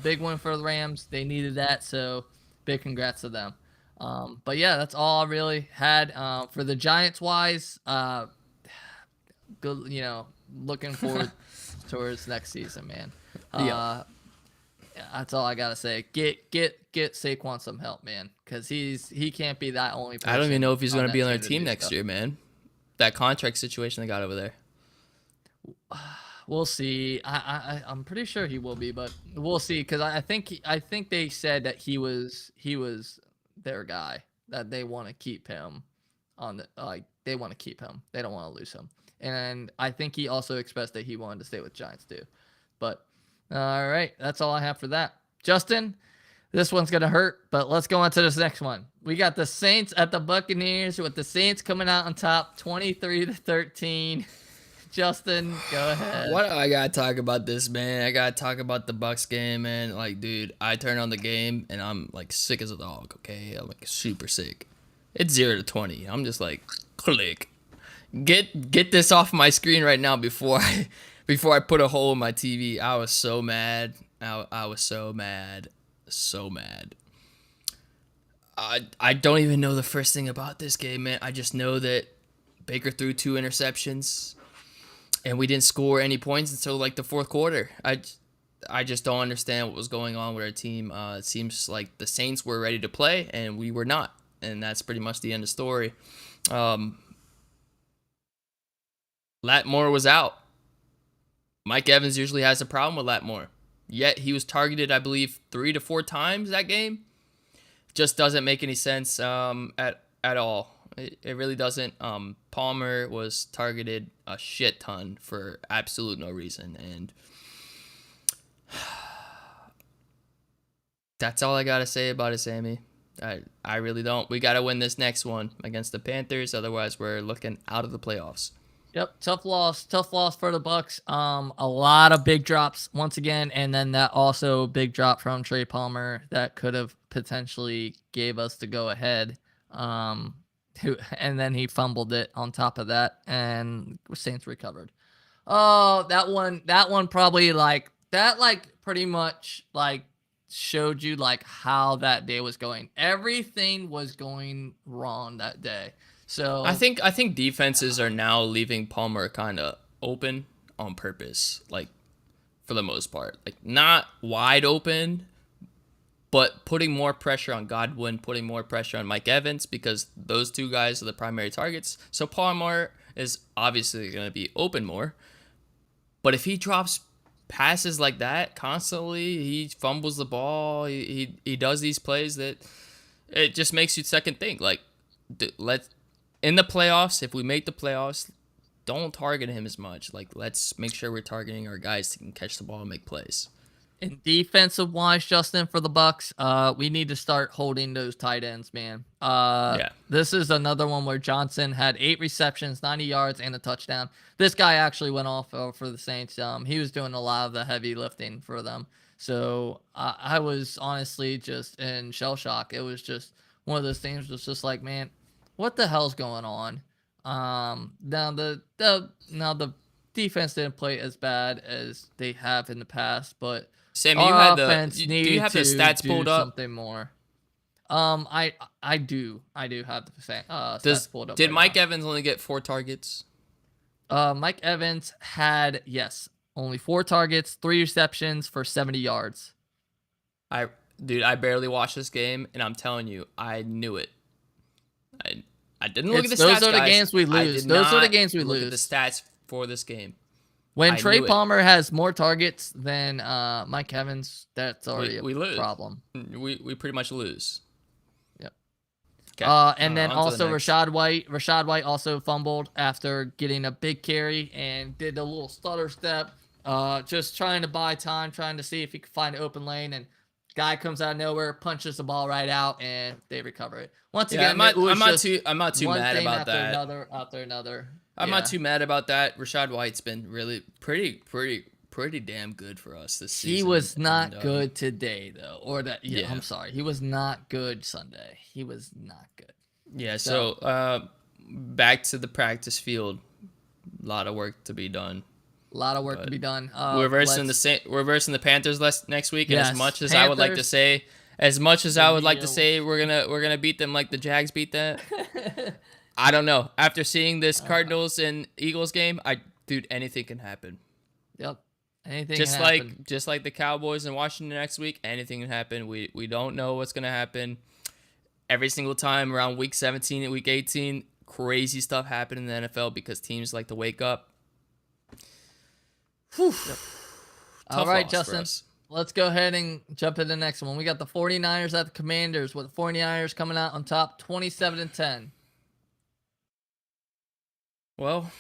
big win for the Rams. They needed that, so big congrats to them. But yeah, that's all I really had for the Giants wise. Good, looking forward towards next season, man. Yeah, that's all I gotta say. Get Saquon some help, man, because he can't be that only person. I don't even know if he's gonna be on their team next year, man. That contract situation they got over there. We'll see. I'm pretty sure he will be, but we'll see, because I think they said that he was their guy, that they want to keep him on the they want to keep him. They don't want to lose him. And I think he also expressed that he wanted to stay with Giants too. But all right, that's all I have for that. Justin, this one's gonna hurt, but let's go on to this next one. We got the Saints at the Buccaneers, with the Saints coming out on top, 23-13. Justin, go ahead. What I gotta talk about this, man? I gotta talk about the Bucs game, man. Dude, I turn on the game and I'm sick as a dog. Okay, I'm super sick. It's 0-20. I'm just click. Get this off my screen right now before I put a hole in my TV. I was so mad. I was so mad. So mad. I don't even know the first thing about this game, man. I just know that Baker threw 2 interceptions and we didn't score any points until like the fourth quarter. I just don't understand what was going on with our team. It seems like the Saints were ready to play and we were not, and that's pretty much the end of the story. Latmore was out. Mike Evans usually has a problem with Latmore, yet he was targeted, I believe, 3 to 4 times that game. Just doesn't make any sense at all. It really doesn't. Palmer was targeted a shit ton for absolute no reason, and that's all I gotta say about it, Sammy. I really don't. We gotta win this next one against the Panthers, otherwise we're looking out of the playoffs. Yep, tough loss for the Bucks. A lot of big drops once again, and then that also big drop from Trey Palmer that could have potentially gave us the go ahead. And then he fumbled it on top of that, and Saints recovered. Oh, that one probably pretty much showed you like how that day was going. Everything was going wrong that day. So I think defenses are now leaving Palmer kind of open on purpose, like for the most part, like not wide open, but putting more pressure on Godwin, putting more pressure on Mike Evans because those two guys are the primary targets. So Palmer is obviously going to be open more, but if he drops passes like that constantly, he fumbles the ball, he does these plays that it just makes you second think like let's in the playoffs, if we make the playoffs, don't target him as much. Like, let's make sure we're targeting our guys who can catch the ball and make plays. in defensive wise, Justin, for the Bucks, we need to start holding those tight ends, man. Yeah. This is another one where Johnson had 8 receptions, 90 yards, and a touchdown. This guy actually went off for the Saints. He was doing a lot of the heavy lifting for them. So I was honestly just in shell shock. It was just one of those things. Was just like, man, what the hell's going on? Now the defense didn't play as bad as they have in the past, but Sammy, you our had offense do needed you have the to stats do pulled up? something more. I do have the stats pulled up Did right Mike now. Evans only get 4 targets? Mike Evans had only 4 targets, 3 receptions for 70 yards. I barely watched this game, and I'm telling you, I knew it. I didn't look at the stats. Those are the guys. games we I lose. did Those are the not games we look lose. at the stats for this game. When I Trey knew it. Palmer has more targets than Mike Evans, that's already we a lose. problem. We pretty much lose. Yep. Okay. And then on to the also next. Rashad White also fumbled after getting a big carry and did a little stutter step, just trying to buy time, trying to see if he could find an open lane. And guy comes out of nowhere, punches the ball right out, and they recover it. Once again, it was I'm not too one mad thing about after that. another after another. I'm Yeah. not too mad about that. Rashad White's been really pretty damn good for us this season. He was not and, good today, though. Or that, Yeah. I'm sorry. He was not good Sunday. He was not good. Yeah. So back to the practice field. A lot of work to be done. A lot of work to be done. We're versing the Panthers next week. And Yes, as much as I would like to Panthers. say, Be we're gonna beat them like the Jags beat them. I don't know. After seeing this Cardinals and Eagles game, dude, anything can happen. Yep. Anything Just can happen. like the Cowboys and Washington next week, anything can happen. We don't know what's gonna happen. Every single time around week 17 and week 18, crazy stuff happen in the NFL because teams like to wake up. Whew. Yep. Tough All right, loss for Justin. us. Let's go ahead and jump into the next one. We got the 49ers at the Commanders, with the 49ers coming out on top 27-10. Well,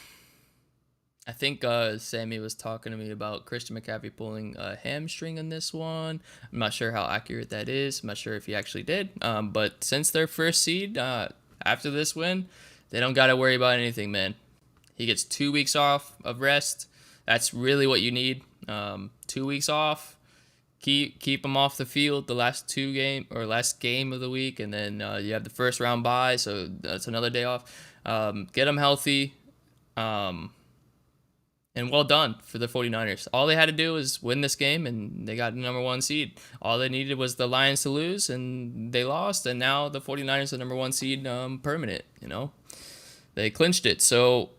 I think Sammy was talking to me about Christian McCaffrey pulling a hamstring in this one. I'm not sure how accurate that is. I'm not sure if he actually did. But since their first seed, after this win, they don't got to worry about anything, man. He gets 2 weeks off of rest. That's really what you need. 2 weeks off. Keep him off the field the last game of the week, and then you have the first round bye, so that's another day off. Get him healthy. And And well done for the 49ers. All they had to do was win this game, and they got the number one seed. All they needed was the Lions to lose, and they lost. And now the 49ers are the number one seed, permanent. They clinched it. So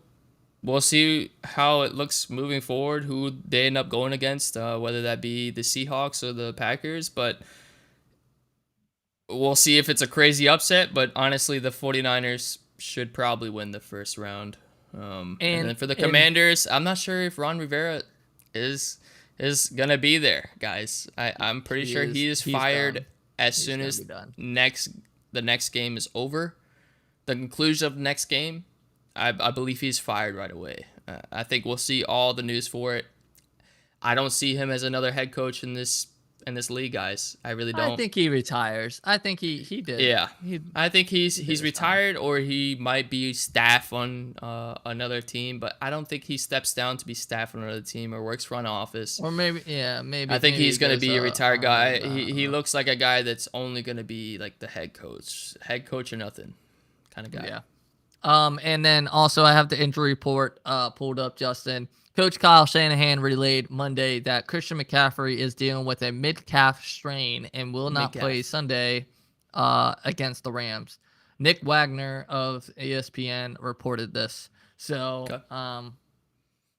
we'll see how it looks moving forward, who they end up going against, whether that be the Seahawks or the Packers. But we'll see if it's a crazy upset. But honestly, the 49ers should probably win the first round. And then for the Commanders, I'm not sure if Ron Rivera is gonna be there, guys. I'm pretty sure he is fired done. as soon as the next game is over. The conclusion of the next game, I believe he's fired right away. I think we'll see all the news for it. I don't see him as another head coach in this league, guys. I really don't. I think he retires. I think he did. Yeah, I think he's retired, or he might be staff on another team. But I don't think he steps down to be staff on another team or works front office. Or maybe. I think he's gonna be a retired guy. He looks like a guy that's only gonna be like the head coach or nothing kind of guy. Yeah. And then also I have the injury report pulled up, Justin. Coach Kyle Shanahan relayed Monday that Christian McCaffrey is dealing with a mid-calf strain and will not play Sunday against the Rams. Nick Wagner of ESPN reported this. So,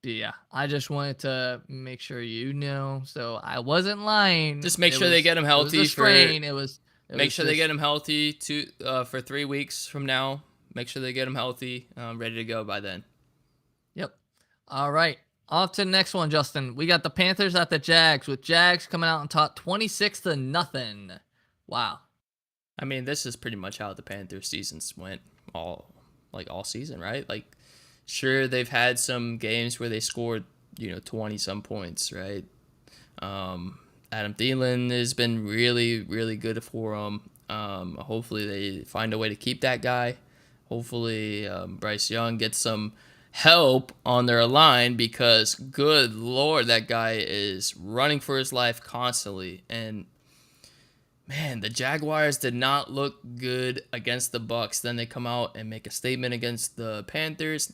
yeah, I just wanted to make sure you know. So I wasn't lying. Just make sure they get him healthy. It was a strain. Make sure they get him healthy for 3 weeks from now. Make sure they get him healthy, ready to go by then. Yep. All right. Off to the next one, Justin. We got the Panthers at the Jags, with Jags coming out on top 26-0. Wow. I mean, this is pretty much how the Panthers seasons went all season, right? Like, sure, they've had some games where they scored, 20-some points, right? Adam Thielen has been really, really good for them. Hopefully they find a way to keep that guy. Hopefully Bryce Young gets some help on their line, because good Lord, that guy is running for his life constantly. And man, the Jaguars did not look good against the Bucs. Then they come out and make a statement against the Panthers.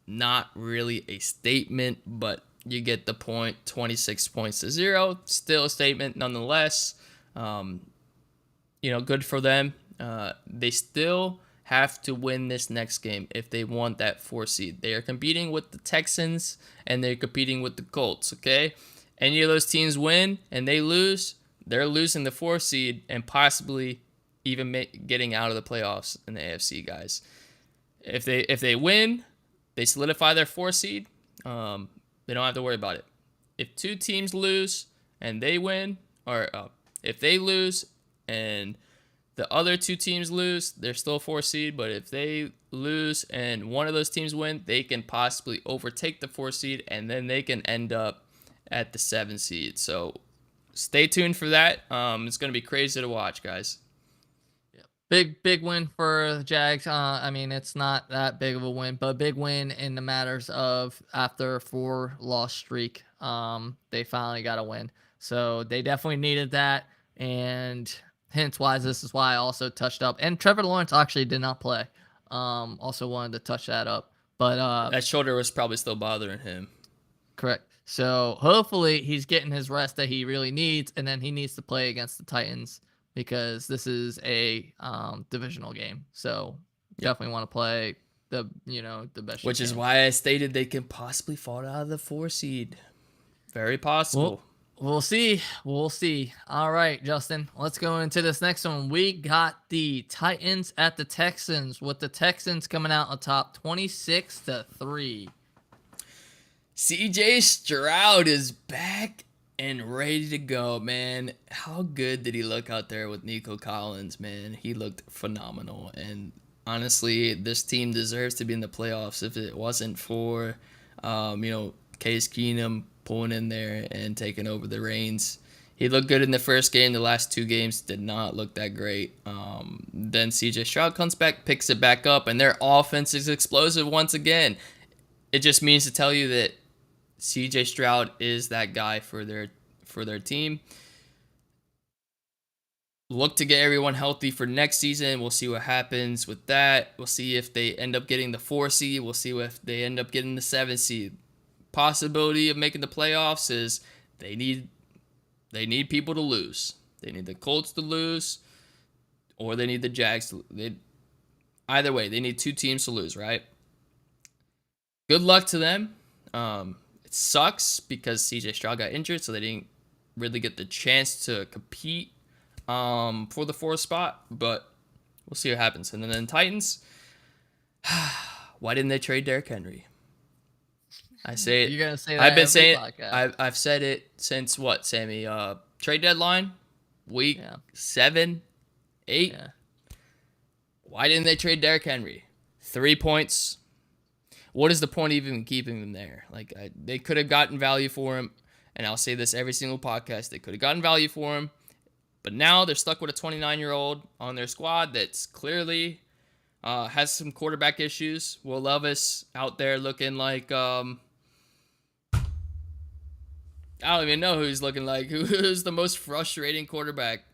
Not really a statement, but you get the point. 26-0. Still a statement nonetheless. Good for them. They still have to win this next game if they want that 4 seed. They are competing with the Texans and they're competing with the Colts, okay? Any of those teams win and they lose, they're losing the 4 seed and possibly even getting out of the playoffs in the AFC, guys. If they win, they solidify their 4 seed. They don't have to worry about it. If 2 teams lose and they win, or if they lose and the other 2 teams lose, they're still 4 seed. But if they lose and one of those teams win, they can possibly overtake the 4 seed, and then they can end up at the 7 seed. So stay tuned for that. It's going to be crazy to watch, guys. Big win for the Jags. I mean, it's not that big of a win, but a big win in the matters of after a 4-loss streak. They finally got a win. So they definitely needed that. And hence why this is why I also touched up. And Trevor Lawrence actually did not play. Also wanted to touch that up. But that shoulder was probably still bothering him. Correct. So hopefully he's getting his rest that he really needs, and then he needs to play against the Titans, because this is a divisional game. So definitely want to play the best. Which is why I stated they can possibly fall out of the 4 seed. Very possible. We'll see. All right, Justin, let's go into this next one. We got the Titans at the Texans, with the Texans coming out on top 26-3. CJ Stroud is back and ready to go, man. How good did he look out there with Nico Collins, man? He looked phenomenal. And honestly, this team deserves to be in the playoffs if it wasn't for, Case Keenum pulling in there and taking over the reins. He looked good in the first game. The last 2 games did not look that great. Then CJ Stroud comes back, picks it back up, and their offense is explosive once again. It just means to tell you that CJ Stroud is that guy for their team. Look to get everyone healthy for next season. We'll see what happens with that. We'll see if they end up getting the 4 seed. We'll see if they end up getting the 7 seed. possibility of making the playoffs is they need people to lose. They need the Colts to lose, or they need the Jags to. Either way, they need two teams to lose, right? Good luck to them. It sucks because CJ Stroud got injured, so they didn't really get the chance to compete for the fourth spot. But we'll see what happens. And then Titans. Why didn't they trade Derrick Henry? I say it. You're gonna say that I've been every saying podcast. I've said it since what, Sammy? Trade deadline, week Yeah. 7, 8. Yeah. Why didn't they trade Derrick Henry? 3 points. What is the point of even keeping him there? Like they could have gotten value for him, and I'll say this every single podcast. They could have gotten value for him, but now they're stuck with a 29-year-old on their squad that's clearly has some quarterback issues. Will Levis out there looking like I don't even know who he's looking like. Who's the most frustrating quarterback?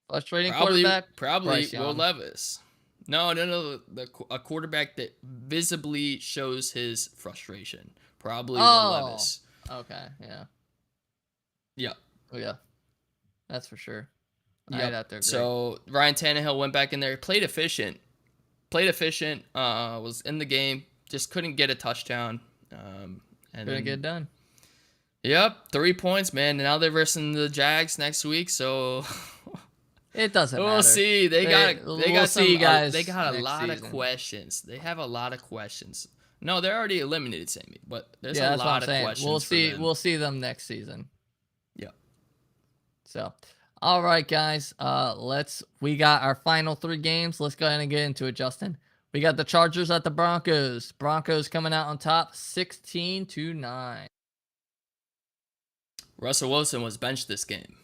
Frustrating Probably quarterback. Will Young. Levis. No. A quarterback that visibly shows his frustration. Probably Will Levis. Okay. Yeah. Yeah. Oh yeah. That's for sure. Yep. I'd have to agree. So Ryan Tannehill went back in there, played efficient. Was in the game, just couldn't get a touchdown. And couldn't get it done. Yep, 3 points, man. And now they're versing the Jags next week, so It doesn't matter. we'll see. They got a lot of season. questions. They have a lot of questions. No, they're already eliminated, Sammy, but there's Yeah, a that's what lot I'm of saying. questions. We'll for see. them. We'll see them next season. Yeah. So, all right, guys. We got our final 3 games. Let's go ahead and get into it, Justin. We got the Chargers at the Broncos. Broncos coming out on top, 16-9. Russell Wilson was benched this game.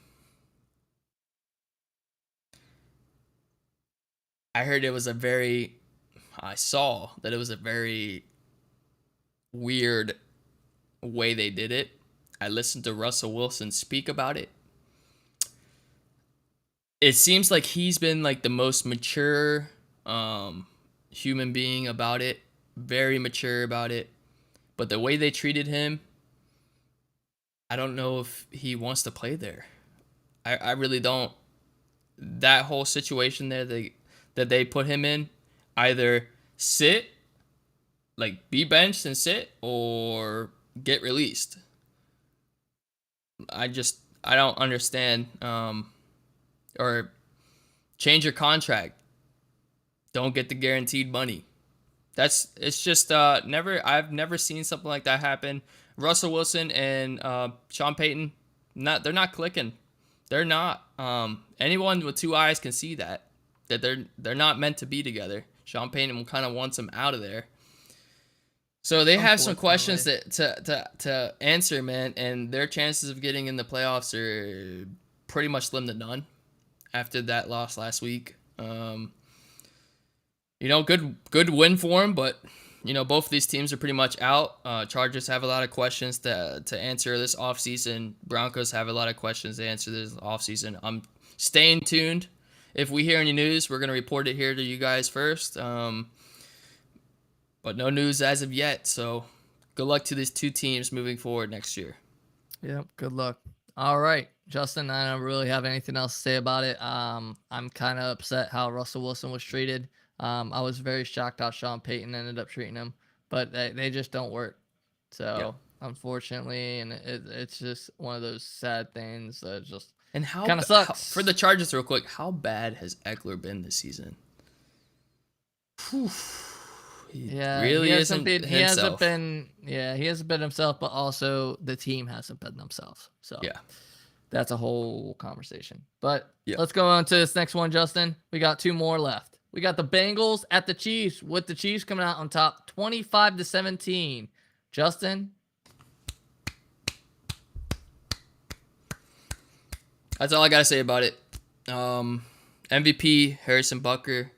I saw that it was a very weird way they did it. I listened to Russell Wilson speak about it. It seems like he's been like the most mature human being about it, very mature about it. But the way they treated him, I don't know if he wants to play there. I really don't. That whole situation there that they put him in, either sit, like be benched and sit, or get released. I don't understand. Or change your contract. Don't get the guaranteed money. It's just I've never seen something like that happen. Russell Wilson and Sean Payton, they're not clicking. They're not. Anyone with 2 eyes can see that they're not meant to be together. Sean Payton kind of wants them out of there. So they have some questions to answer, man, and their chances of getting in the playoffs are pretty much slim to none after that loss last week. Good win for them, but both of these teams are pretty much out. Chargers have a lot of questions to answer this offseason. Broncos have a lot of questions to answer this offseason. I'm staying tuned. If we hear any news, we're going to report it here to you guys first. But no news as of yet. So good luck to these 2 teams moving forward next year. Yep, good luck. All right, Justin, I don't really have anything else to say about it. I'm kind of upset how Russell Wilson was treated. I was very shocked how Sean Payton ended up treating him, but they just don't work. So, Unfortunately, and it's just one of those sad things that just kind of sucks. For the Chargers, real quick, how bad has Eckler been this season? He hasn't been himself, but also the team hasn't been themselves. So that's a whole conversation. But let's go on to this next one, Justin. We got 2 more left. We got the Bengals at the Chiefs, with the Chiefs coming out on top 25-17. Justin? That's all I got to say about it. MVP, Harrison Butker.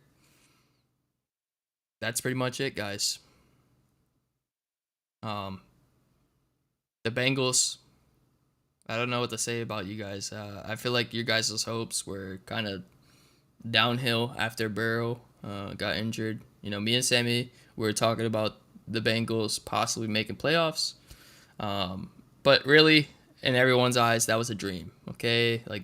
That's pretty much it, guys. The Bengals, I don't know what to say about you guys. I feel like your guys' hopes were kind of downhill after Burrow got injured. Me and Sammy, we were talking about the Bengals possibly making playoffs. But really, in everyone's eyes, that was a dream. Okay, like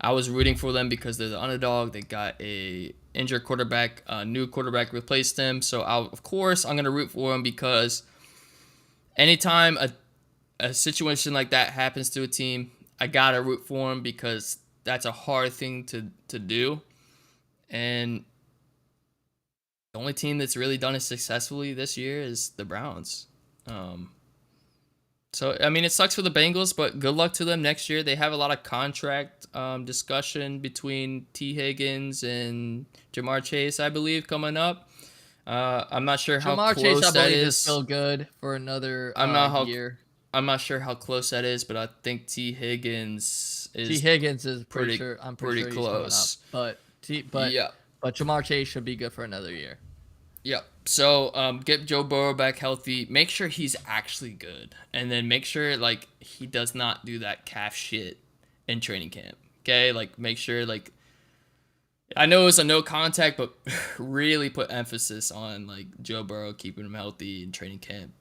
I was rooting for them because they're the underdog. They got a injured quarterback, a new quarterback replaced them. So of course I'm gonna root for them because anytime a situation like that happens to a team, I gotta root for them because that's a hard thing to do. And the only team that's really done it successfully this year is the Browns. So, I mean, it sucks for the Bengals, but good luck to them next year. They have a lot of contract discussion between T. Higgins and Jamar Chase, I believe, coming up. I'm not sure how Jamar close Chase, I that believe, is is. still good for another year. I'm not sure how close that is, but I think T. Higgins is pretty sure. I'm pretty sure he's coming up. Yeah. But Jamar Chase should be good for another year. Yep. So get Joe Burrow back healthy. Make sure he's actually good, and then make sure like he does not do that calf shit in training camp. Okay, like make sure like I know it's a no contact, but really put emphasis on like Joe Burrow keeping him healthy in training camp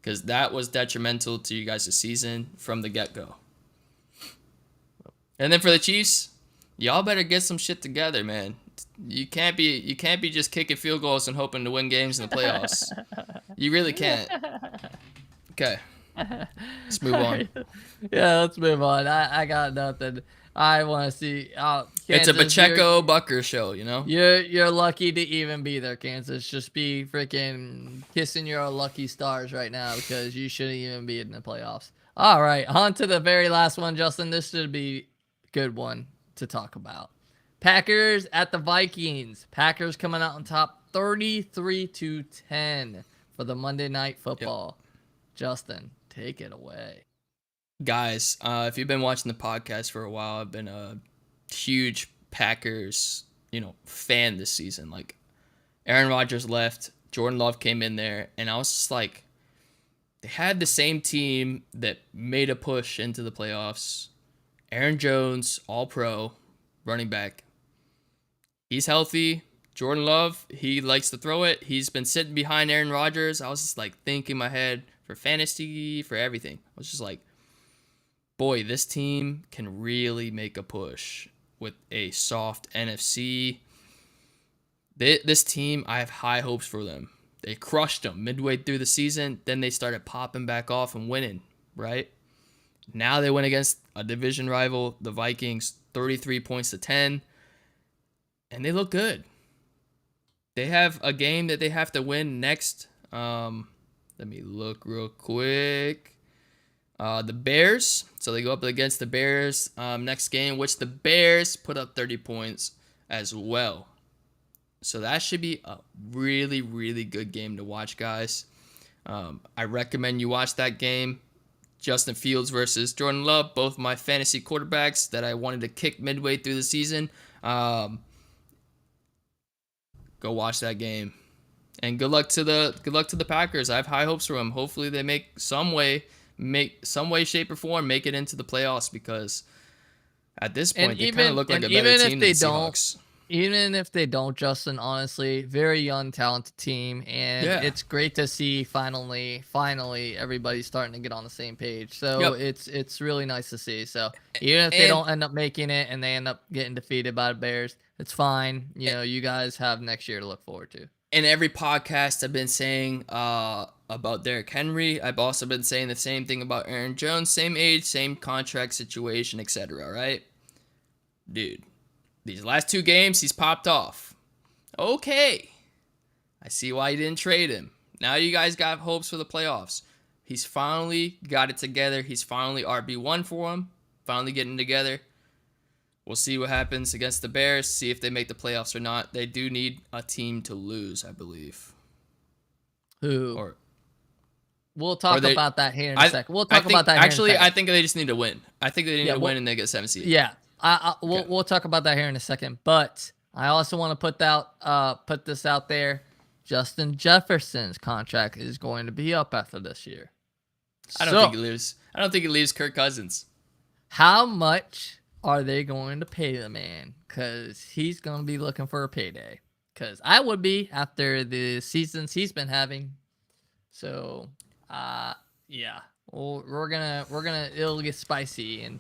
because that was detrimental to you guys' season from the get go. And then for the Chiefs, y'all better get some shit together, man. You can't be just kicking field goals and hoping to win games in the playoffs. You really can't. Okay. Let's move on. Yeah, let's move on. I got nothing. I want to see. It's a Pacheco Bucker show, you know? You're lucky to even be there, Kansas. Just be freaking kissing your lucky stars right now because you shouldn't even be in the playoffs. All right, on to the very last one, Justin. This should be a good one to talk about. Packers at the Vikings. Packers coming out on top 33-10 for the Monday Night Football. Yep. Justin, take it away. Guys, if you've been watching the podcast for a while, I've been a huge Packers, fan this season. Like, Aaron Rodgers left, Jordan Love came in there, and I was just like, they had the same team that made a push into the playoffs. Aaron Jones, all-pro, running back. He's healthy. Jordan Love, he likes to throw it. He's been sitting behind Aaron Rodgers. I was just like thinking in my head for fantasy, for everything. I was just like, boy, this team can really make a push with a soft NFC. This team, I have high hopes for them. They crushed them midway through the season. Then they started popping back off and winning, right? Now they went against a division rival, the Vikings, 33-10. And they look good. They have a game that they have to win next. Let me look real quick. The Bears. So they go up against the Bears next game, which the Bears put up 30 points as well. So that should be a really, really good game to watch, guys. I recommend you watch that game. Justin Fields versus Jordan Love, both my fantasy quarterbacks that I wanted to kick midway through the season. Go watch that game, and good luck to the Packers. I have high hopes for them. Hopefully, they make some way, shape, or form, make it into the playoffs because at this point they kind of look like a better team than the Seahawks. Even if they don't, Justin, honestly, very young, talented team, and it's great to see finally everybody's starting to get on the same page. So it's really nice to see. So even if they don't end up making it and they end up getting defeated by the Bears, it's fine. You guys have next year to look forward to. In every podcast, I've been saying about Derrick Henry. I've also been saying the same thing about Aaron Jones. Same age, same contract situation, etc. Right, dude. These last two games, he's popped off. Okay. I see why you didn't trade him. Now you guys got hopes for the playoffs. He's finally got it together. He's finally RB1 for him. Finally getting together. We'll see what happens against the Bears. See if they make the playoffs or not. They do need a team to lose, I believe. We'll talk about that here in a second. We'll talk about that here in a second. I think they just need to win. I think they need to win and they get 7 seed. Yeah. We'll talk about that here in a second, but I also want to put this out there. Justin Jefferson's contract is going to be up after this year. I don't think he leaves Kirk Cousins. How much are they going to pay the man? Because he's going to be looking for a payday. Because I would be after the seasons he's been having. So, yeah, we're gonna it'll get spicy, and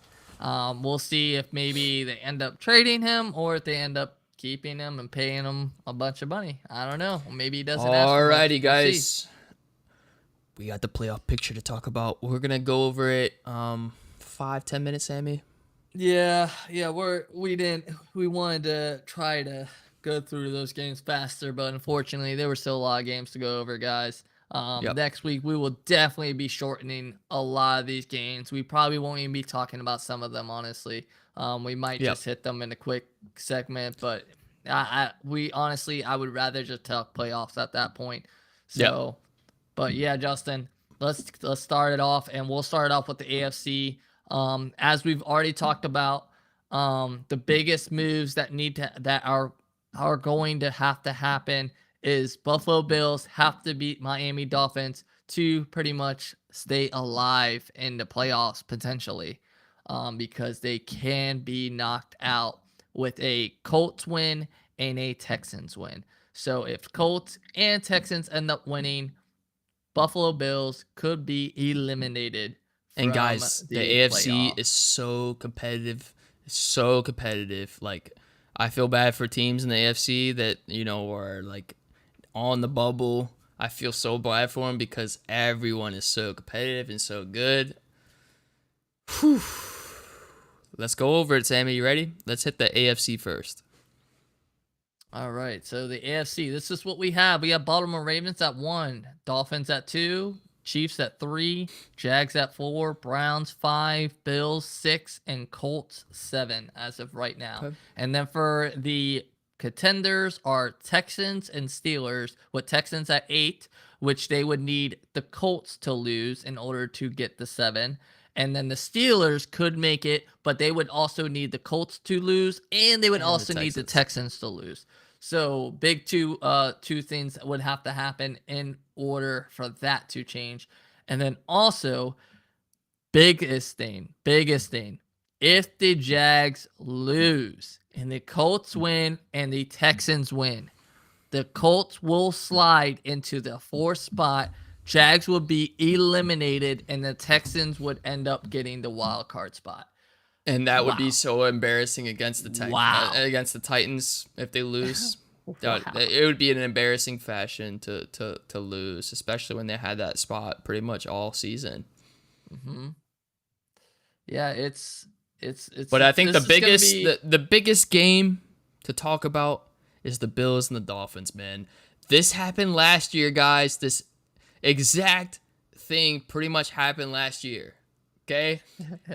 we'll see if maybe they end up trading him or if they end up keeping him and paying him a bunch of money. I don't know. Maybe he doesn't ask for much. Alrighty, We'll see. guys. We got the playoff picture to talk about. We're gonna go over it 5-10 minutes, Sammy. Yeah, we wanted to try to go through those games faster, but unfortunately there were still a lot of games to go over, guys. Yep. Next week we will definitely be shortening a lot of these games. We probably won't even be talking about some of them, honestly. We might Yep. just hit them in a quick segment, but I would rather just talk playoffs at that point. Yep. So, but yeah, Justin, let's start it off, and we'll start off with the AFC. As we've already talked about, the biggest moves that are going to have to happen is Buffalo Bills have to beat Miami Dolphins to pretty much stay alive in the playoffs potentially, because they can be knocked out with a Colts win and a Texans win. So if Colts and Texans end up winning, Buffalo Bills could be eliminated And from guys, the the AFC is playoffs. so competitive. It's so competitive. Like, I feel bad for teams in the AFC that, are like on the bubble. I feel so bad for them because everyone is so competitive and so good. Whew. Let's go over it, Sammy. You ready? Let's hit the AFC first. All right, so the AFC, this is what we have. We have Baltimore Ravens at 1, Dolphins at 2, Chiefs at 3, Jags at 4, Browns 5, Bills 6, and Colts 7 as of right now. Okay. And then for the contenders are Texans and Steelers, with Texans at 8, which they would need the Colts to lose in order to get the 7. And then the Steelers could make it, but they would also need the Colts to lose, and they would And the also need the Texans. Texans to lose. So big two things would have to happen in order for that to change. And then also biggest thing, if the Jags lose and the Colts win and the Texans win, the Colts will slide into the 4th spot. Jags will be eliminated, and the Texans would end up getting the wild card spot. And that would be Wow. so embarrassing against the Wow. against the Titans if they lose. Wow. It would be an embarrassing fashion to lose, especially when they had that spot pretty much all season. Mm-hmm. Yeah, it's But I think this is gonna be the biggest game to talk about is the Bills and the Dolphins, man. This happened last year, guys. This exact thing pretty much happened last year. Okay?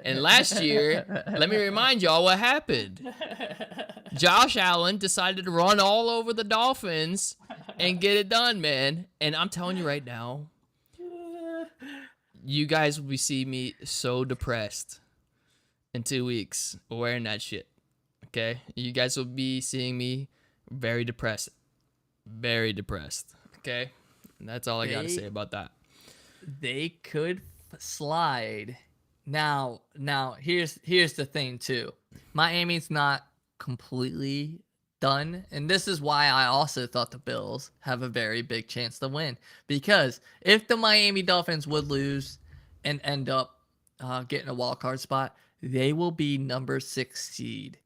And last year, let me remind y'all what happened. Josh Allen decided to run all over the Dolphins and get it done, man. And I'm telling you right now, you guys will see me so depressed in 2 weeks wearing that shit. Okay? You guys will be seeing me very depressed. Very depressed. Okay? And that's all I got to say about that. They could slide. Now here's the thing too. Miami's not completely done, and this is why I also thought the Bills have a very big chance to win, because if the Miami Dolphins would lose and end up getting a wild card spot, they will be number 6 seed.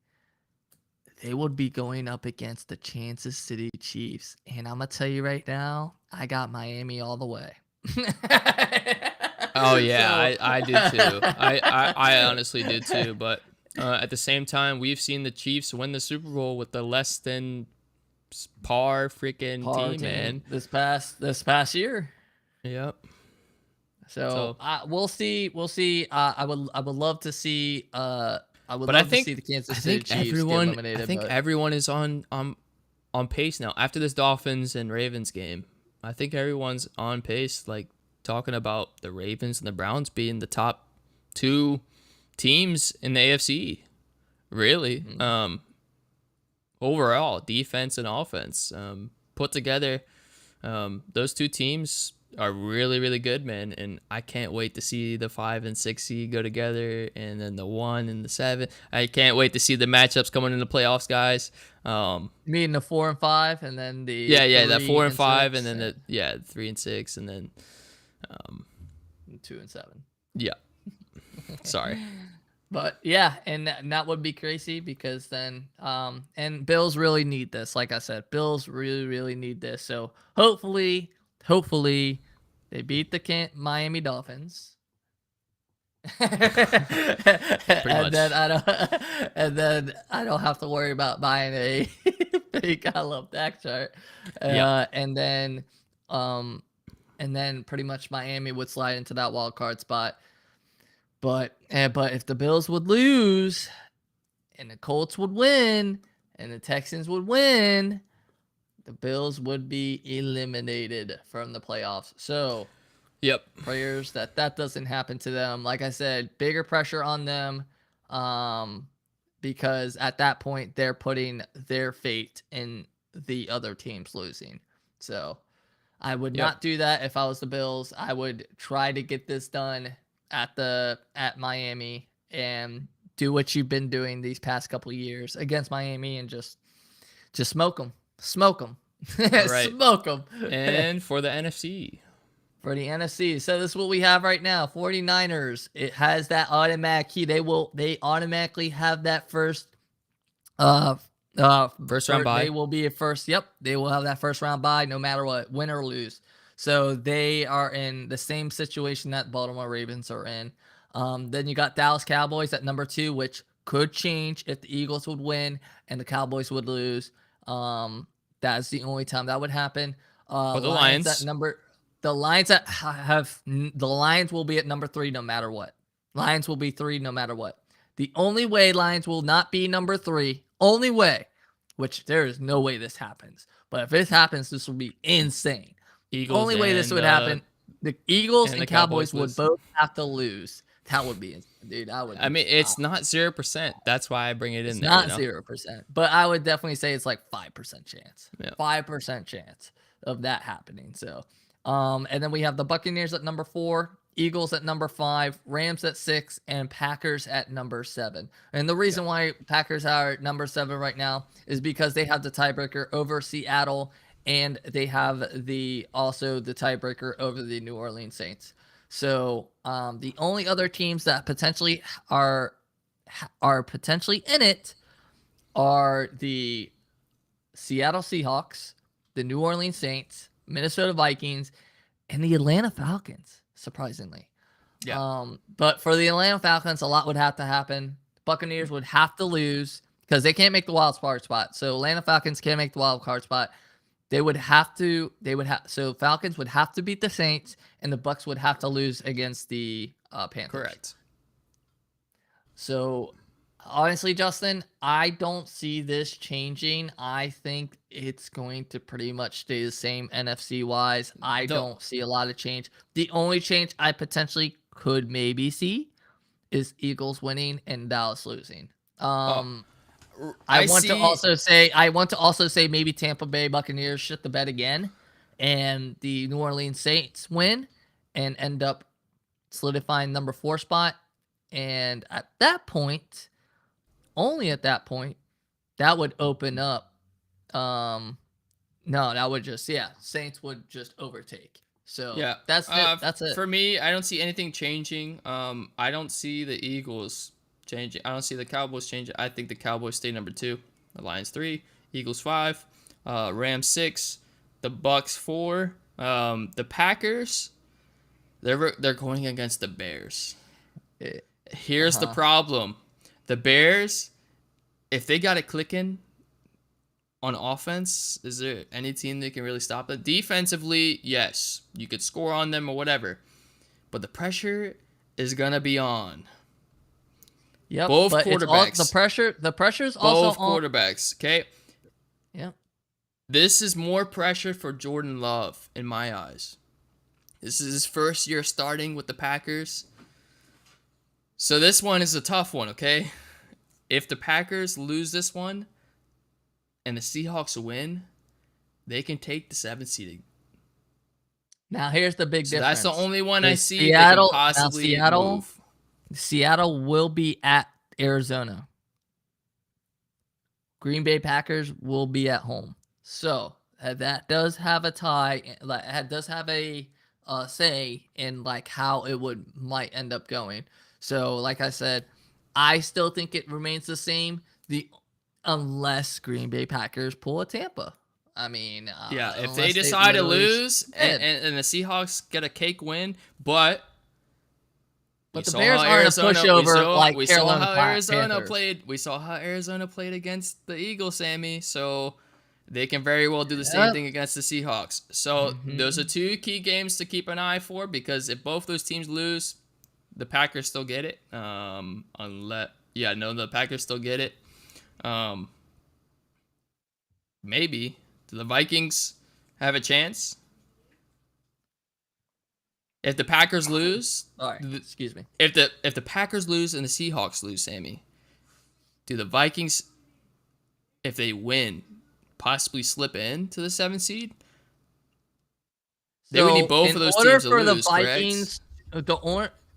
They would be going up against the Kansas City Chiefs, and I'm gonna tell you right now, I got Miami all the way. Oh yeah, So, I did too. I honestly did too. But at the same time, we've seen the Chiefs win the Super Bowl with the less than par freaking par team, man. this past year. Yep. So So, we'll see. We'll see. I would love to see. I would but I love to see think the Kansas I City think Chiefs get everyone I eliminated. think But everyone is on pace now after this Dolphins and Ravens game. I think everyone's on pace, like talking about the Ravens and the Browns being the top 2 teams in the AFC. Really, overall defense and offense put together, those 2 teams are really, really good, man. And I can't wait to see the 5 and 6 seed go together, and then the 1 and the 7. I can't wait to see the matchups coming in the playoffs, guys. Meaning the 4 and 5, and then the Yeah, the three four and and five, and six, then and 3 and 6, and then 2 and 7. yeah. Sorry. But yeah, and that would be crazy because then and Bills really need this. Like I said, Bills really really need this. So hopefully they beat the Miami Dolphins. Pretty and then much. I don't and then I don't have to worry about buying a fake I love Dak chart. Yep. And then pretty much Miami would slide into that wild card spot. But if the Bills would lose and the Colts would win and the Texans would win, the Bills would be eliminated from the playoffs. So Yep. prayers that doesn't happen to them. Like I said, bigger pressure on them, because at that point they're putting their fate in the other teams losing. So I would Yep. not do that if I was the Bills. I would try to get this done at Miami and do what you've been doing these past couple of years against Miami and just smoke them, All right. smoke them. And for the NFC. For the NFC. So this is what we have right now. 49ers. It has that automatic key. They automatically have that uh First round bye. they will be a first. Yep, they will have that first round bye no matter what, win or lose. So they are in the same situation that Baltimore Ravens are in. Then you got Dallas Cowboys at number 2, which could change if the Eagles would win and the Cowboys would lose. That's the only time that would happen. Or the Lions Lions. at number. The Lions that have the Lions will be at number 3 no matter what. Lions will be 3 no matter what. The only way Lions will not be number 3, only way, which there is no way this happens, but if this happens, this will be insane. Eagles Only way this and would happen, the Eagles and the Cowboys would lose. both have to lose. That would be insane, dude. I mean, it's not 0%. That's why I bring it in It's there. not 0%, but I would definitely say it's like 5% chance. Yeah. 5% chance of that happening. So, and then we have the Buccaneers at number 4, Eagles at number 5, Rams at 6, and Packers at number 7. And the reason why Packers are at number 7 right now is because they have the tiebreaker over Seattle, and they have also the tiebreaker over the New Orleans Saints. So the only other teams that potentially are potentially in it are the Seattle Seahawks, the New Orleans Saints, Minnesota Vikings, and the Atlanta Falcons, surprisingly. Yeah. But for the Atlanta Falcons, a lot would have to happen. Buccaneers would have to lose because they can't make the wild card spot. So Atlanta Falcons can't make the wild card spot. So Falcons would have to beat the Saints, and the Bucs would have to lose against the Panthers. Correct. So honestly, Justin, I don't see this changing. I think it's going to pretty much stay the same NFC wise. I don't see a lot of change. The only change I potentially could maybe see is Eagles winning and Dallas losing. I want to also say maybe Tampa Bay Buccaneers shit the bed again, and the New Orleans Saints win and end up solidifying number 4 spot. And at that point, only at that point, that would open up. No, that would just Saints would just overtake. So yeah, that's it. That's it. For me. I don't see anything changing. I don't see the Eagles changing. I don't see the Cowboys changing. I think the Cowboys stay number 2, the Lions 3, Eagles 5, Rams 6, the Bucks 4, the Packers. They're going against the Bears. Here's the problem: the Bears, if they got it clicking on offense, is there any team that can really stop it? Defensively, yes, you could score on them or whatever, but the pressure is gonna be on. Yep, both but quarterbacks. The pressure's also both quarterbacks. Okay. Yep. This is more pressure for Jordan Love in my eyes. This is his first year starting with the Packers. So this one is a tough one, okay? If the Packers lose this one and the Seahawks win, they can take the 7th seed. Now here's the big So that's the difference. only one I Is see that can Seattle now possibly Seattle move. Seattle will be at Arizona. Green Bay Packers will be at home. So that does have a tie, like it does have a say in like how it would might end up going. So like I said, I still think it remains the same. The unless Green Bay Packers pull a Tampa. I mean, Yeah, if they unless they decide to literally lose did. and the Seahawks get a cake win, but we But the saw Bears how aren't a Arizona we pushover saw like we saw Carolina how Arizona Panthers. played. We saw how Arizona played against the Eagles, Sammy. So they can very well do the same Yep. thing against the Seahawks. So those are Hmm. two key games to keep an eye for because if both those teams lose, the Packers still get it. Unless no, the Packers still get it. Um, maybe do the Vikings have a chance? If the Packers lose, All right. Excuse me. if the Packers lose and the Seahawks lose, Sammy, do the Vikings, if they win, possibly slip into the 7th seed? They would need So, both in of those order teams to for the lose, correct? Vikings,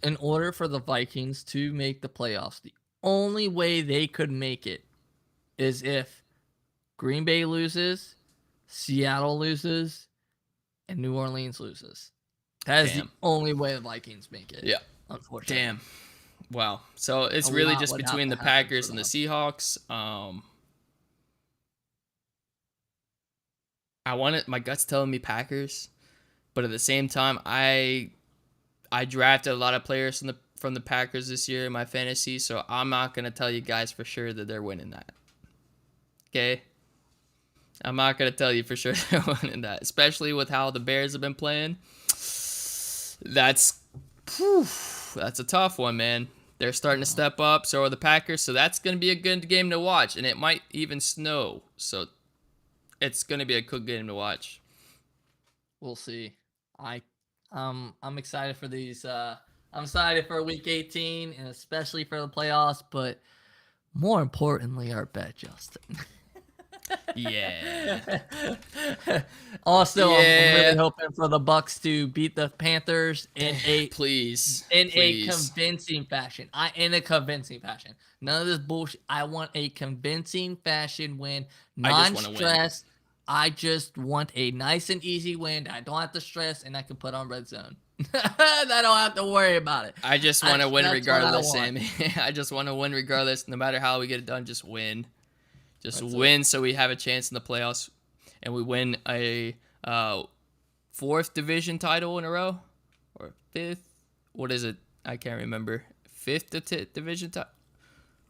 in order for the Vikings to make the playoffs, the only way they could make it is if Green Bay loses, Seattle loses, and New Orleans loses. That is the Damn. only way the Vikings make it. Yeah. Unfortunately, Damn. Wow. So it's a really lot just would have between to the happen for Packers and the them. Seahawks. I want it. My gut's telling me Packers, but at the same time, I drafted a lot of players from the Packers this year in my fantasy, so I'm not gonna tell you guys for sure that they're winning that. Okay, I'm not gonna tell you for sure they're winning that, especially with how the Bears have been playing. That's that's a tough one, man. They're starting to step up. So are the Packers. So that's gonna be a good game to watch, and it might even snow. So it's gonna be a good game to watch. We'll see. I I'm excited for these. I'm excited for Week 18 and especially for the playoffs, but more importantly, our bet, Justin. Yeah. Also, I'm really Yeah. hoping for the Bucks to beat the Panthers Please. in a Please. convincing fashion. In a convincing fashion. None of this bullshit. I want a convincing fashion win, I just want to win. non-stress. I just want a nice and easy win. I don't have to stress, and I can put on red zone. I don't have to worry about it. I just want to win That's what I regardless, want. Sammy. I just want to win regardless. No matter how we get it done, just win. Just That's win so we have a chance in the playoffs and we win a 4th division title in a row or 5th. What is it? I can't remember. 5th division title.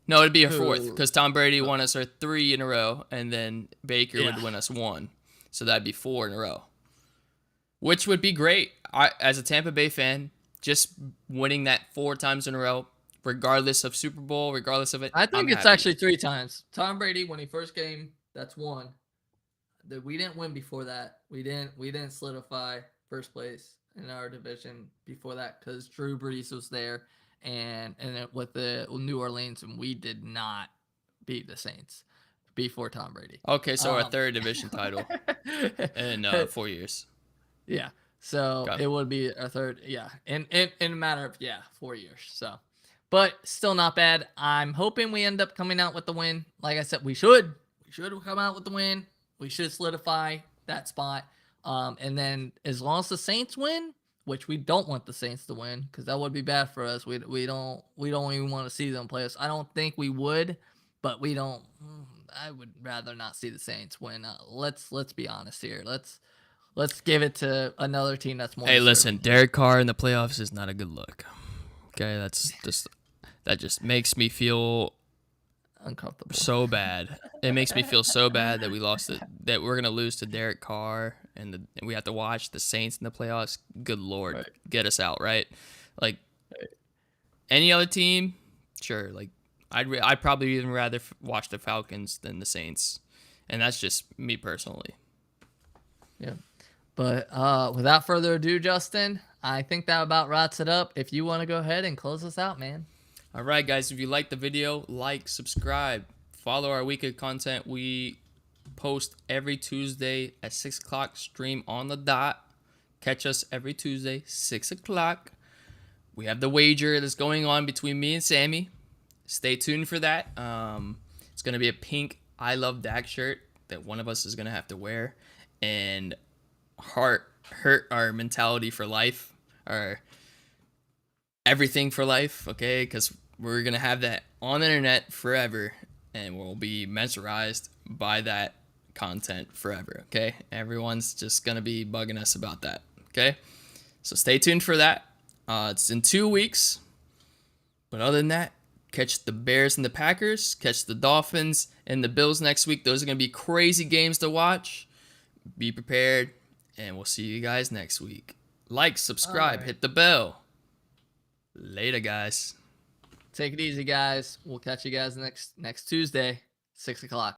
No, it'd be a 4th Who? because Tom Brady won us our 3 in a row, and then Baker would Yeah. win us 1, so that'd be 4 in a row, which would be great. As a Tampa Bay fan, just winning that 4 times in a row, regardless of Super Bowl, regardless of it, I I'm think it's happy. actually 3 times. Tom Brady, when he first came, that's 1. We didn't win before that. We didn't solidify first place in our division before that because Drew Brees was there, and with the New Orleans, and we did not beat the Saints before Tom Brady. Okay, so our 3rd division title in 4 years. Yeah. So Okay. it would be our 3rd, yeah, in a matter of 4 years. So, but still not bad. I'm hoping we end up coming out with the win. Like I said, we should come out with the win. We should solidify that spot. And then as long as the Saints win, which we don't want the Saints to win, because that would be bad for us. We don't even want to see them play us. I don't think we would, but we don't. I would rather not see the Saints win. Let's be honest here. Let's give it to another team that's more. Hey, listen, deserving. Derek Carr in the playoffs is not a good look. Okay, that just makes me feel Uncomfortable. so bad. It makes me feel so bad that that we're gonna lose to Derek Carr, and we have to watch the Saints in the playoffs. Good Lord, Right. get us out, right? Like any other team, sure. Like I'd probably even rather watch the Falcons than the Saints, and that's just me personally. Yeah. But without further ado, Justin, I think that about wraps it up. If you want to go ahead and close us out, man. All right, guys. If you like the video, like, subscribe, follow our weekly content. We post every Tuesday at 6 o'clock. Stream on the dot. Catch us every Tuesday, 6 o'clock. We have the wager that's going on between me and Sammy. Stay tuned for that. It's going to be a pink I Love Dak shirt that one of us is going to have to wear and hurt our mentality for life, our everything for life, okay? Because we're going to have that on the internet forever and we'll be mesmerized by that content forever, okay? Everyone's just going to be bugging us about that, okay? So stay tuned for that. It's in 2 weeks. But other than that, catch the Bears and the Packers, catch the Dolphins and the Bills next week. Those are going to be crazy games to watch. Be prepared, and we'll see you guys next week. Like, subscribe, right. hit the bell. Later, guys. Take it easy, guys. We'll catch you guys next Tuesday, 6 o'clock.